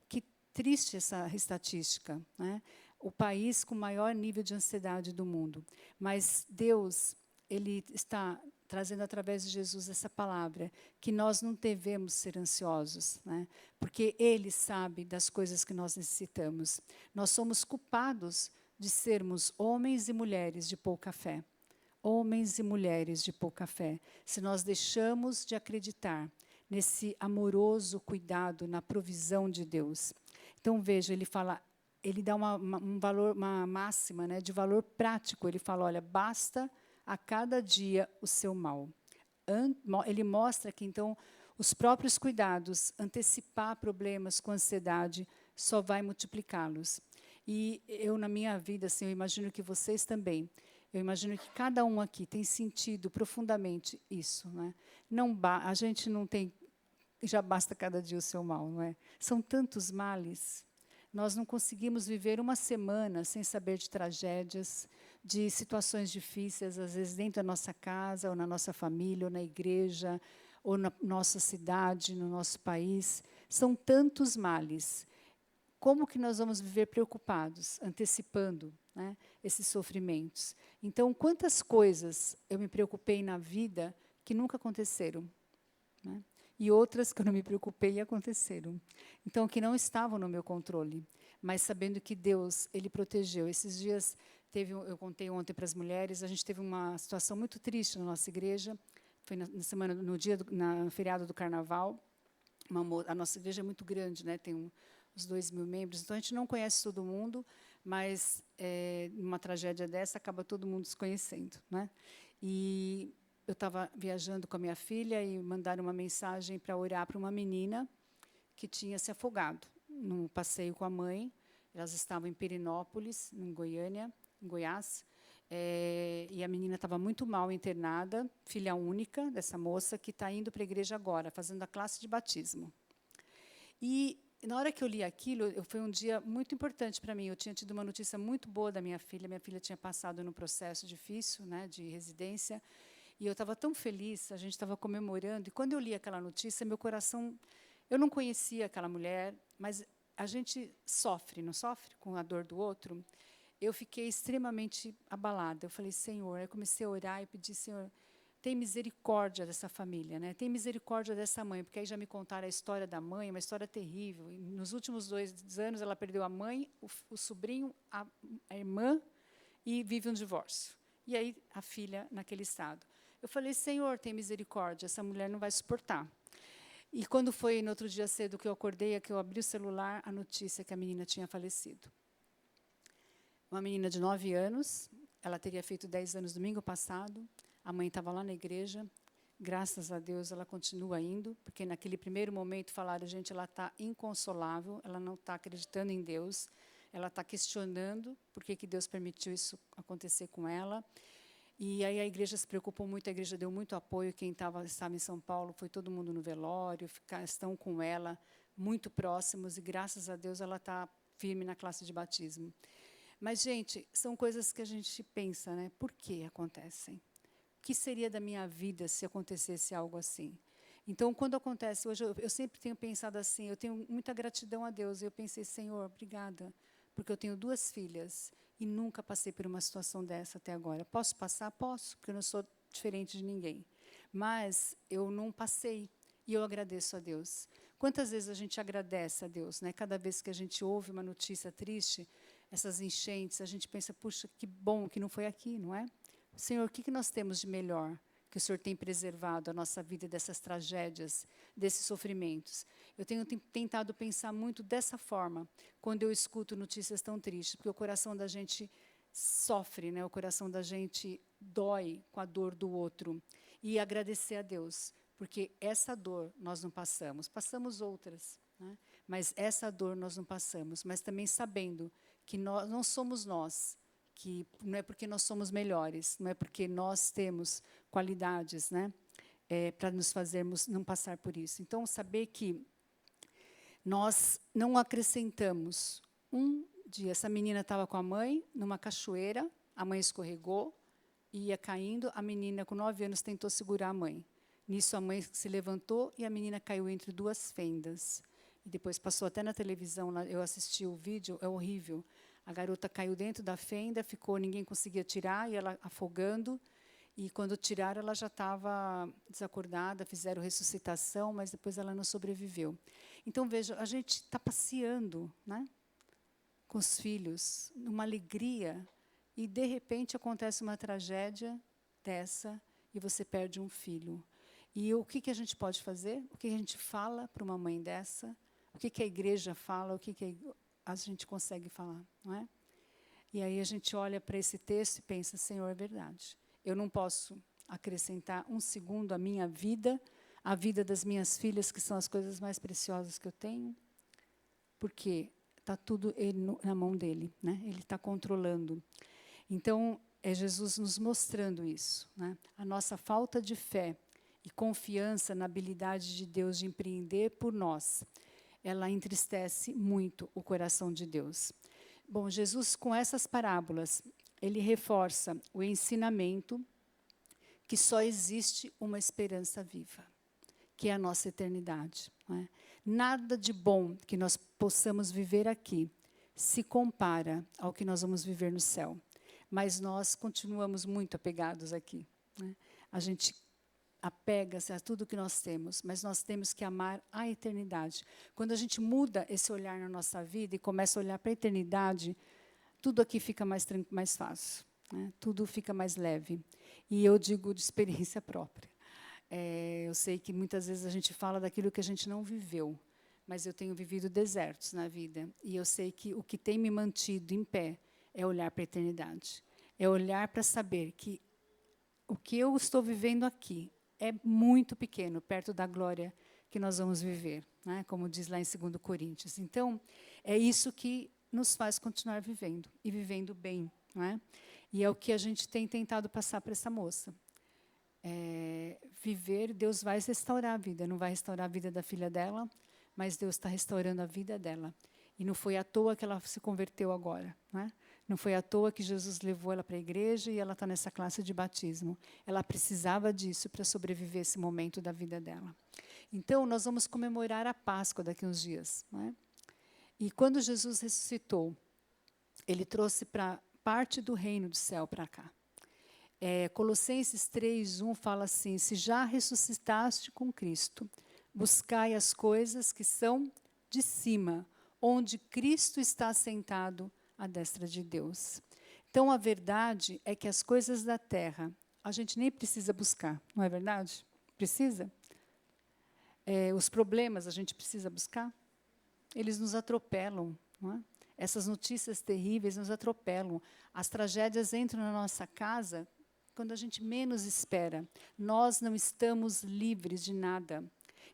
Speaker 1: Que triste essa estatística, né? O país com o maior nível de ansiedade do mundo. Mas Deus, Ele está trazendo através de Jesus essa palavra, que nós não devemos ser ansiosos, né? Porque Ele sabe das coisas que nós necessitamos. Nós somos culpados de sermos homens e mulheres de pouca fé. Homens e mulheres de pouca fé, se nós deixamos de acreditar nesse amoroso cuidado, na provisão de Deus. Então, veja, ele fala, ele dá um valor, uma máxima, né, de valor prático. Ele fala, olha, basta a cada dia o seu mal. Ele mostra que, então, os próprios cuidados, antecipar problemas com ansiedade, só vai multiplicá-los. E eu, na minha vida, assim, eu imagino que vocês também, eu imagino que cada um aqui tem sentido profundamente isso. Né? A gente não tem, já basta cada dia o seu mal, não é? São tantos males. Nós não conseguimos viver uma semana sem saber de tragédias, de situações difíceis, às vezes dentro da nossa casa, ou na nossa família, ou na igreja, ou na nossa cidade, no nosso país. São tantos males. Como que nós vamos viver preocupados, antecipando, né, esses sofrimentos? Então, quantas coisas eu me preocupei na vida que nunca aconteceram, né? E outras que eu não me preocupei e aconteceram. Então, que não estavam no meu controle, mas sabendo que Deus, Ele protegeu. Esses dias, eu contei ontem para as mulheres, a gente teve uma situação muito triste na nossa igreja, foi na semana, no feriado do Carnaval. A nossa igreja é muito grande, né? Tem os 2.000 membros, então a gente não conhece todo mundo, mas numa tragédia dessa acaba todo mundo se conhecendo, né? E eu estava viajando com a minha filha e mandaram uma mensagem para orar para uma menina que tinha se afogado num passeio com a mãe. Elas estavam em Pirenópolis, em Goiânia, em Goiás, e a menina estava muito mal internada, filha única dessa moça que está indo para a igreja agora, fazendo a classe de batismo. E na hora que eu li aquilo, foi um dia muito importante para mim. Eu tinha tido uma notícia muito boa da minha filha. Minha filha tinha passado num processo difícil, né, de residência, e eu estava tão feliz, a gente estava comemorando. E quando eu li aquela notícia, meu coração... Eu não conhecia aquela mulher, mas a gente sofre, não sofre com a dor do outro? Eu fiquei extremamente abalada. Eu falei, Senhor, eu comecei a orar e pedi, Senhor, tem misericórdia dessa família, né? Tem misericórdia dessa mãe, porque aí já me contaram a história da mãe, uma história terrível. E nos últimos 2 anos, ela perdeu a mãe, o sobrinho, a irmã, e vive um divórcio. E aí, a filha naquele estado. Eu falei, Senhor, tem misericórdia, essa mulher não vai suportar. E quando foi no outro dia cedo que eu acordei, que eu abri o celular, a notícia que a menina tinha falecido. Uma menina de 9 anos, ela teria feito 10 anos domingo passado, a mãe estava lá na igreja, graças a Deus ela continua indo, porque naquele primeiro momento falaram, gente, ela está inconsolável, ela não está acreditando em Deus, ela está questionando por que Deus permitiu isso acontecer com ela. E aí a igreja se preocupou muito, a igreja deu muito apoio, quem estava em São Paulo, foi todo mundo no velório, estão com ela, muito próximos, e graças a Deus ela está firme na classe de batismo. Mas, gente, são coisas que a gente pensa, né? Por que acontecem? O que seria da minha vida se acontecesse algo assim? Então, quando acontece, hoje eu sempre tenho pensado assim, eu tenho muita gratidão a Deus, e eu pensei, Senhor, obrigada, porque eu tenho 2 filhas, e nunca passei por uma situação dessa até agora. Posso passar? Posso, porque eu não sou diferente de ninguém. Mas eu não passei, e eu agradeço a Deus. Quantas vezes a gente agradece a Deus, né? Cada vez que a gente ouve uma notícia triste, essas enchentes, a gente pensa, puxa, que bom que não foi aqui, não é? Senhor, o que nós temos de melhor que o Senhor tem preservado a nossa vida dessas tragédias, desses sofrimentos? Eu tenho tentado pensar muito dessa forma, quando eu escuto notícias tão tristes, porque o coração da gente sofre, né? O coração da gente dói com a dor do outro. E agradecer a Deus, porque essa dor nós não passamos, passamos outras, né? Mas essa dor nós não passamos, mas também sabendo que nós, não somos nós, que não é porque nós somos melhores, não é porque nós temos qualidades, né, para nos fazermos não passar por isso. Então, saber que nós não acrescentamos um dia. Essa menina estava com a mãe numa cachoeira, a mãe escorregou, ia caindo, a menina com 9 anos tentou segurar a mãe. Nisso a mãe se levantou e a menina caiu entre 2 fendas. E depois passou até na televisão, eu assisti o vídeo, é horrível. A garota caiu dentro da fenda, ficou, ninguém conseguia tirar, e ela afogando. E quando tiraram, ela já estava desacordada, fizeram ressuscitação, mas depois ela não sobreviveu. Então, veja, a gente está passeando, né, com os filhos, numa alegria, e, de repente, acontece uma tragédia dessa, e você perde um filho. E o que a gente pode fazer? O que a gente fala para uma mãe dessa? O que a igreja fala? O que a gente consegue falar? Não é? E aí a gente olha para esse texto e pensa, Senhor, é verdade. Eu não posso acrescentar um segundo à minha vida, à vida das minhas filhas, que são as coisas mais preciosas que eu tenho, porque está tudo na mão dele, né? Ele está controlando. Então, é Jesus nos mostrando isso, né? A nossa falta de fé e confiança na habilidade de Deus de empreender por nós, ela entristece muito o coração de Deus. Bom, Jesus, com essas parábolas, ele reforça o ensinamento que só existe uma esperança viva, que é a nossa eternidade. Não é? Nada de bom que nós possamos viver aqui se compara ao que nós vamos viver no céu. Mas nós continuamos muito apegados aqui. Né? A gente apega-se a tudo que nós temos, mas nós temos que amar a eternidade. Quando a gente muda esse olhar na nossa vida e começa a olhar para a eternidade, tudo aqui fica mais fácil, né? Tudo fica mais leve. E eu digo de experiência própria. Eu sei que muitas vezes a gente fala daquilo que a gente não viveu, mas eu tenho vivido desertos na vida. E eu sei que o que tem me mantido em pé é olhar para a eternidade. É olhar para saber que o que eu estou vivendo aqui é muito pequeno, perto da glória que nós vamos viver, né? Como diz lá em 2 Coríntios. Então, é isso que nos faz continuar vivendo, e vivendo bem. Não é? E é o que a gente tem tentado passar para essa moça. Viver, Deus vai restaurar a vida, não vai restaurar a vida da filha dela, mas Deus está restaurando a vida dela. E não foi à toa que ela se converteu agora. Não é? Não foi à toa que Jesus levou ela para a igreja e ela está nessa classe de batismo. Ela precisava disso para sobreviver esse momento da vida dela. Então, nós vamos comemorar a Páscoa daqui a uns dias. Não é? E quando Jesus ressuscitou, ele trouxe para parte do reino do céu para cá. Colossenses 3:1 fala assim: se já ressuscitaste com Cristo, buscai as coisas que são de cima, onde Cristo está sentado à destra de Deus. Então, a verdade é que as coisas da terra, a gente nem precisa buscar, não é verdade? Precisa? Os problemas a gente precisa buscar? Eles nos atropelam, não é? Essas notícias terríveis nos atropelam. As tragédias entram na nossa casa quando a gente menos espera. Nós não estamos livres de nada.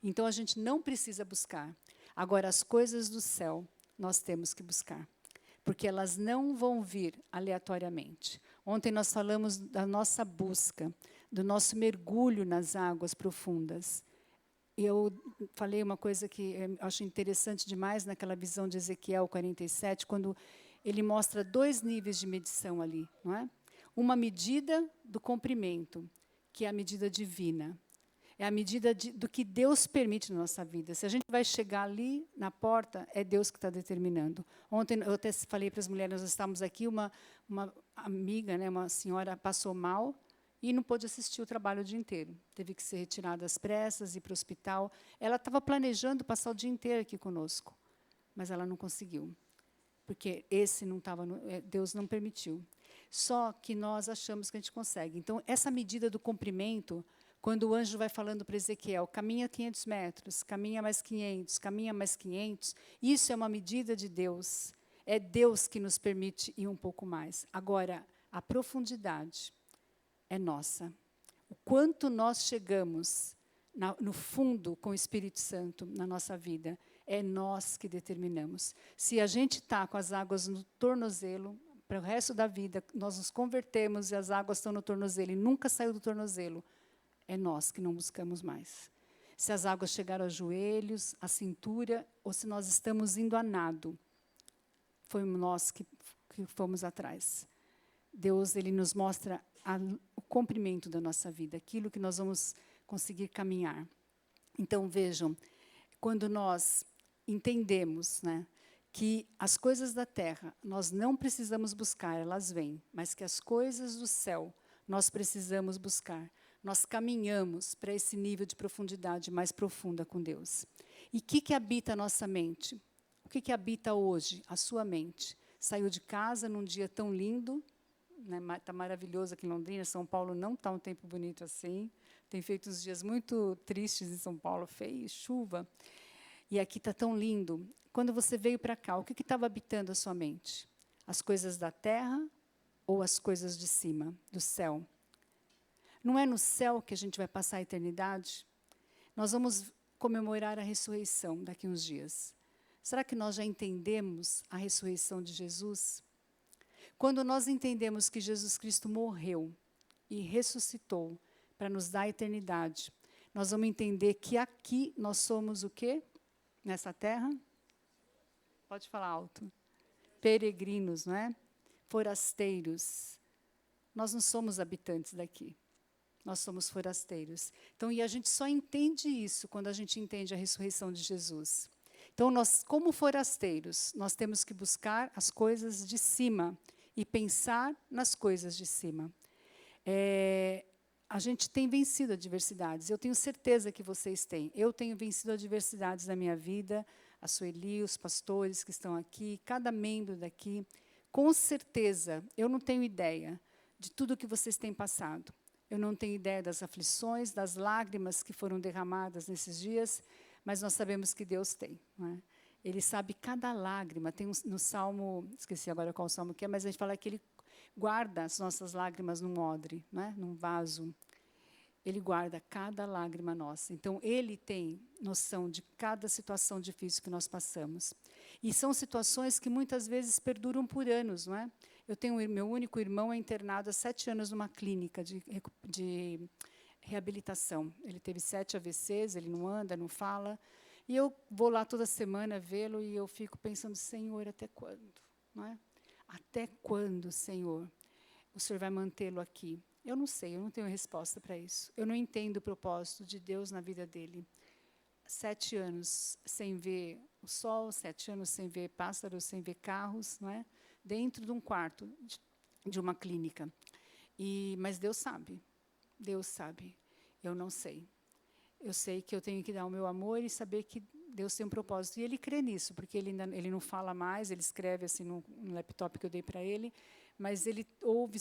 Speaker 1: Então, a gente não precisa buscar. Agora, as coisas do céu, nós temos que buscar. Porque elas não vão vir aleatoriamente. Ontem nós falamos da nossa busca, do nosso mergulho nas águas profundas. Eu falei uma coisa que eu acho interessante demais naquela visão de Ezequiel 47, quando ele mostra 2 níveis de medição ali. Não é? Uma medida do comprimento, que é a medida divina. É a medida do que Deus permite na nossa vida. Se a gente vai chegar ali na porta, é Deus que está determinando. Ontem eu até falei para as mulheres, nós estávamos aqui, uma amiga, né, uma senhora passou mal, e não pôde assistir o trabalho o dia inteiro. Teve que ser retirada às pressas, ir para o hospital. Ela estava planejando passar o dia inteiro aqui conosco, mas ela não conseguiu, porque Deus não permitiu. Só que nós achamos que a gente consegue. Então, essa medida do comprimento, quando o anjo vai falando para Ezequiel, caminha 500 metros, caminha mais 500, caminha mais 500, isso é uma medida de Deus. É Deus que nos permite ir um pouco mais. Agora, a profundidade é nossa. O quanto nós chegamos no fundo com o Espírito Santo na nossa vida, é nós que determinamos. Se a gente está com as águas no tornozelo, para o resto da vida, nós nos convertemos e as águas estão no tornozelo e nunca saiu do tornozelo, é nós que não buscamos mais. Se as águas chegaram aos joelhos, à cintura, ou se nós estamos indo a nado, foi nós que fomos atrás. Deus, Ele nos mostra o comprimento da nossa vida, aquilo que nós vamos conseguir caminhar. Então, vejam, quando nós entendemos, né, que as coisas da terra nós não precisamos buscar, elas vêm, mas que as coisas do céu nós precisamos buscar. Nós caminhamos para esse nível de profundidade mais profunda com Deus. E o que habita a nossa mente? O que habita hoje a sua mente? Saiu de casa num dia tão lindo, né, tá maravilhoso aqui em Londrina, São Paulo não está um tempo bonito assim, tem feito uns dias muito tristes em São Paulo, feio, chuva, e aqui está tão lindo. Quando você veio para cá, o que estava habitando a sua mente? As coisas da terra ou as coisas de cima, do céu? Não é no céu que a gente vai passar a eternidade? Nós vamos comemorar a ressurreição daqui a uns dias. Será que nós já entendemos a ressurreição de Jesus? Quando nós entendemos que Jesus Cristo morreu e ressuscitou para nos dar a eternidade, nós vamos entender que aqui nós somos o quê? Nessa terra? Pode falar alto. Peregrinos, não é? Forasteiros. Nós não somos habitantes daqui. Nós somos forasteiros. Então, e a gente só entende isso quando a gente entende a ressurreição de Jesus. Então, nós, como forasteiros, nós temos que buscar as coisas de cima e pensar nas coisas de cima. A gente tem vencido adversidades. Eu tenho certeza que vocês têm. Eu tenho vencido adversidades na minha vida, a Sueli, os pastores que estão aqui, cada membro daqui. Com certeza, eu não tenho ideia de tudo que vocês têm passado. Eu não tenho ideia das aflições, das lágrimas que foram derramadas nesses dias, mas nós sabemos que Deus tem. Não é? Ele sabe cada lágrima. Tem no Salmo, esqueci agora qual Salmo que é, mas a gente fala que Ele guarda as nossas lágrimas num odre, não é? Num vaso. Ele guarda cada lágrima nossa. Então, Ele tem noção de cada situação difícil que nós passamos. E são situações que muitas vezes perduram por anos, não é? Eu tenho meu único irmão é internado há 7 anos numa clínica de reabilitação. Ele teve 7 AVCs, ele não anda, não fala. E eu vou lá toda semana vê-lo e eu fico pensando, Senhor, até quando? Não é? Até quando, Senhor, o Senhor vai mantê-lo aqui? Eu não sei, eu não tenho resposta para isso. Eu não entendo o propósito de Deus na vida dele. 7 anos sem ver o sol, 7 anos sem ver pássaros, sem ver carros, não é? Dentro de um quarto de uma clínica. Mas Deus sabe. Deus sabe. Eu não sei. Eu sei que eu tenho que dar o meu amor e saber que Deus tem um propósito. E ele crê nisso, porque ele não fala mais, ele escreve assim no laptop que eu dei para ele, mas ele ouve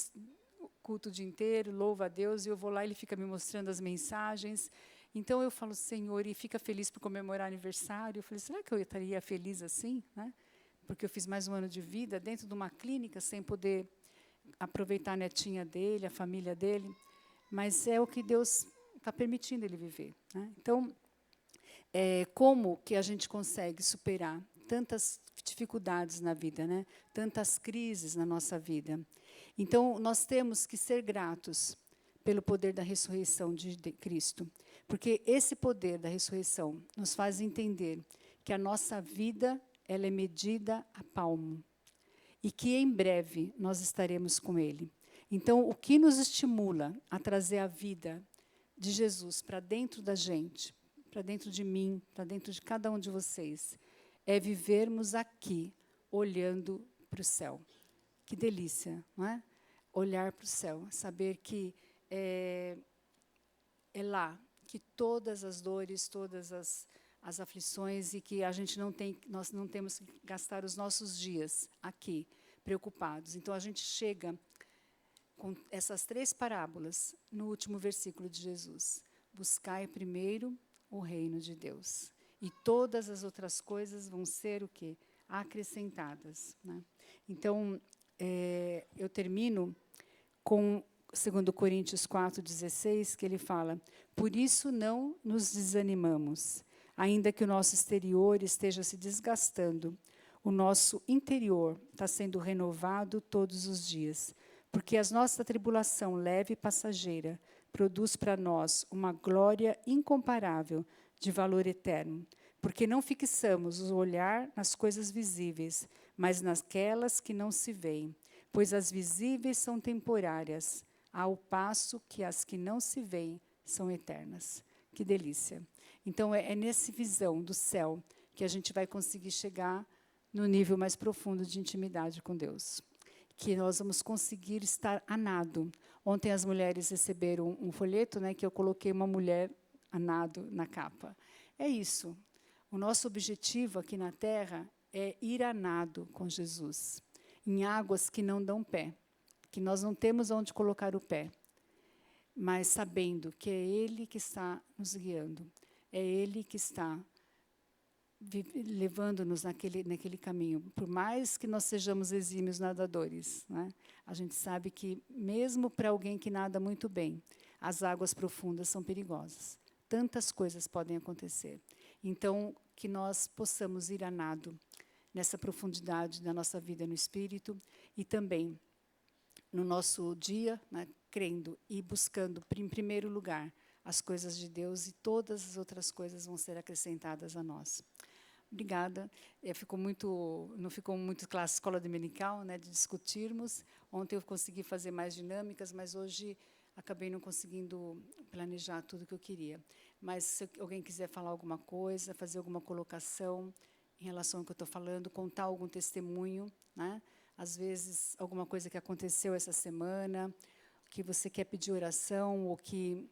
Speaker 1: o culto o dia inteiro, louva a Deus, e eu vou lá e ele fica me mostrando as mensagens. Então, eu falo, Senhor, e fica feliz por comemorar aniversário. Eu falei, será que eu estaria feliz assim? Né? Porque eu fiz mais um ano de vida dentro de uma clínica, sem poder aproveitar a netinha dele, a família dele. Mas é o que Deus está permitindo ele viver. Né? Então, como que a gente consegue superar tantas dificuldades na vida, né? Tantas crises na nossa vida? Então, nós temos que ser gratos pelo poder da ressurreição de Cristo. Porque esse poder da ressurreição nos faz entender que a nossa vida ela é medida a palmo. E que, em breve, nós estaremos com Ele. Então, o que nos estimula a trazer a vida de Jesus para dentro da gente, para dentro de mim, para dentro de cada um de vocês, é vivermos aqui, olhando para o céu. Que delícia, não é? Olhar para o céu, saber que é lá que todas as dores, todas as aflições, e que nós não temos que gastar os nossos dias aqui, preocupados. Então, a gente chega com essas 3 parábolas no último versículo de Jesus. Buscai primeiro o reino de Deus. E todas as outras coisas vão ser o quê? Acrescentadas. Né? Então, eu termino com 2 Coríntios 4,16, que ele fala, por isso não nos desanimamos, ainda que o nosso exterior esteja se desgastando, o nosso interior está sendo renovado todos os dias, porque a nossa tribulação leve e passageira produz para nós uma glória incomparável de valor eterno, porque não fixamos o olhar nas coisas visíveis, mas naquelas que não se veem, pois as visíveis são temporárias, ao passo que as que não se veem são eternas. Que delícia! Então, é nessa visão do céu que a gente vai conseguir chegar no nível mais profundo de intimidade com Deus, que nós vamos conseguir estar a nado. Ontem as mulheres receberam um folheto, né, que eu coloquei uma mulher a nado na capa. É isso. O nosso objetivo aqui na Terra é ir a nado com Jesus, em águas que não dão pé, que nós não temos onde colocar o pé, mas sabendo que é Ele que está nos guiando, é Ele que está levando-nos naquele caminho. Por mais que nós sejamos exímios nadadores, né, a gente sabe que, mesmo para alguém que nada muito bem, as águas profundas são perigosas. Tantas coisas podem acontecer. Então, que nós possamos ir a nado nessa profundidade da nossa vida no Espírito e também no nosso dia, né, crendo e buscando, em primeiro lugar, as coisas de Deus, e todas as outras coisas vão ser acrescentadas a nós. Obrigada. Não ficou muito classe escola dominical, né, de discutirmos. Ontem eu consegui fazer mais dinâmicas, mas hoje acabei não conseguindo planejar tudo o que eu queria. Mas, se alguém quiser falar alguma coisa, fazer alguma colocação em relação ao que eu estou falando, contar algum testemunho, né? Às vezes, alguma coisa que aconteceu essa semana, que você quer pedir oração, ou que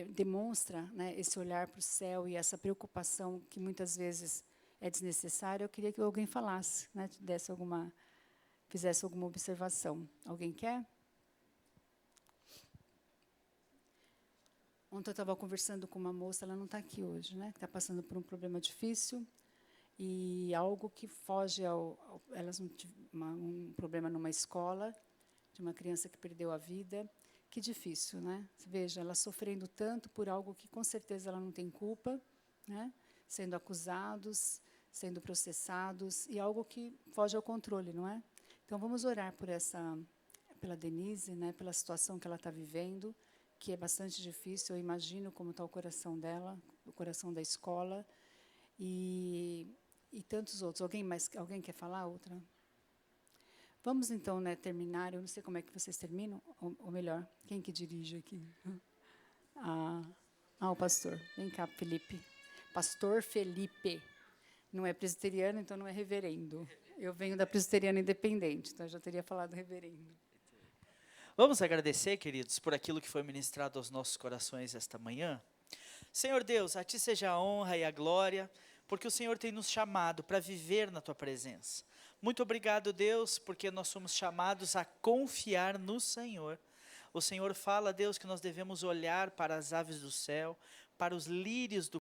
Speaker 1: demonstra, né, esse olhar para o céu e essa preocupação que muitas vezes é desnecessária, eu queria que alguém falasse, né, fizesse alguma observação. Alguém quer? Ontem eu estava conversando com uma moça, ela não está aqui hoje, né, que está passando por um problema difícil, e algo que foge um problema numa escola, de uma criança que perdeu a vida. Que difícil, né? Veja, ela sofrendo tanto por algo que, com certeza, ela não tem culpa, né? Sendo acusados, sendo processados, e algo que foge ao controle, não é? Então, vamos orar pela Denise, né? Pela situação que ela está vivendo, que é bastante difícil. Eu imagino como está o coração dela, o coração da escola, e tantos outros. Alguém quer falar? Outra? Vamos, então, né, terminar. Eu não sei como é que vocês terminam, ou melhor, quem que dirige aqui? O pastor. Vem cá, Felipe. Pastor Felipe. Não é presbiteriano, então não é reverendo. Eu venho da presbiteriana independente, então eu já teria falado reverendo.
Speaker 4: Vamos agradecer, queridos, por aquilo que foi ministrado aos nossos corações esta manhã. Senhor Deus, a Ti seja a honra e a glória, porque o Senhor tem nos chamado para viver na Tua presença. Muito obrigado, Deus, porque nós somos chamados a confiar no Senhor. O Senhor fala, Deus, que nós devemos olhar para as aves do céu, para os lírios do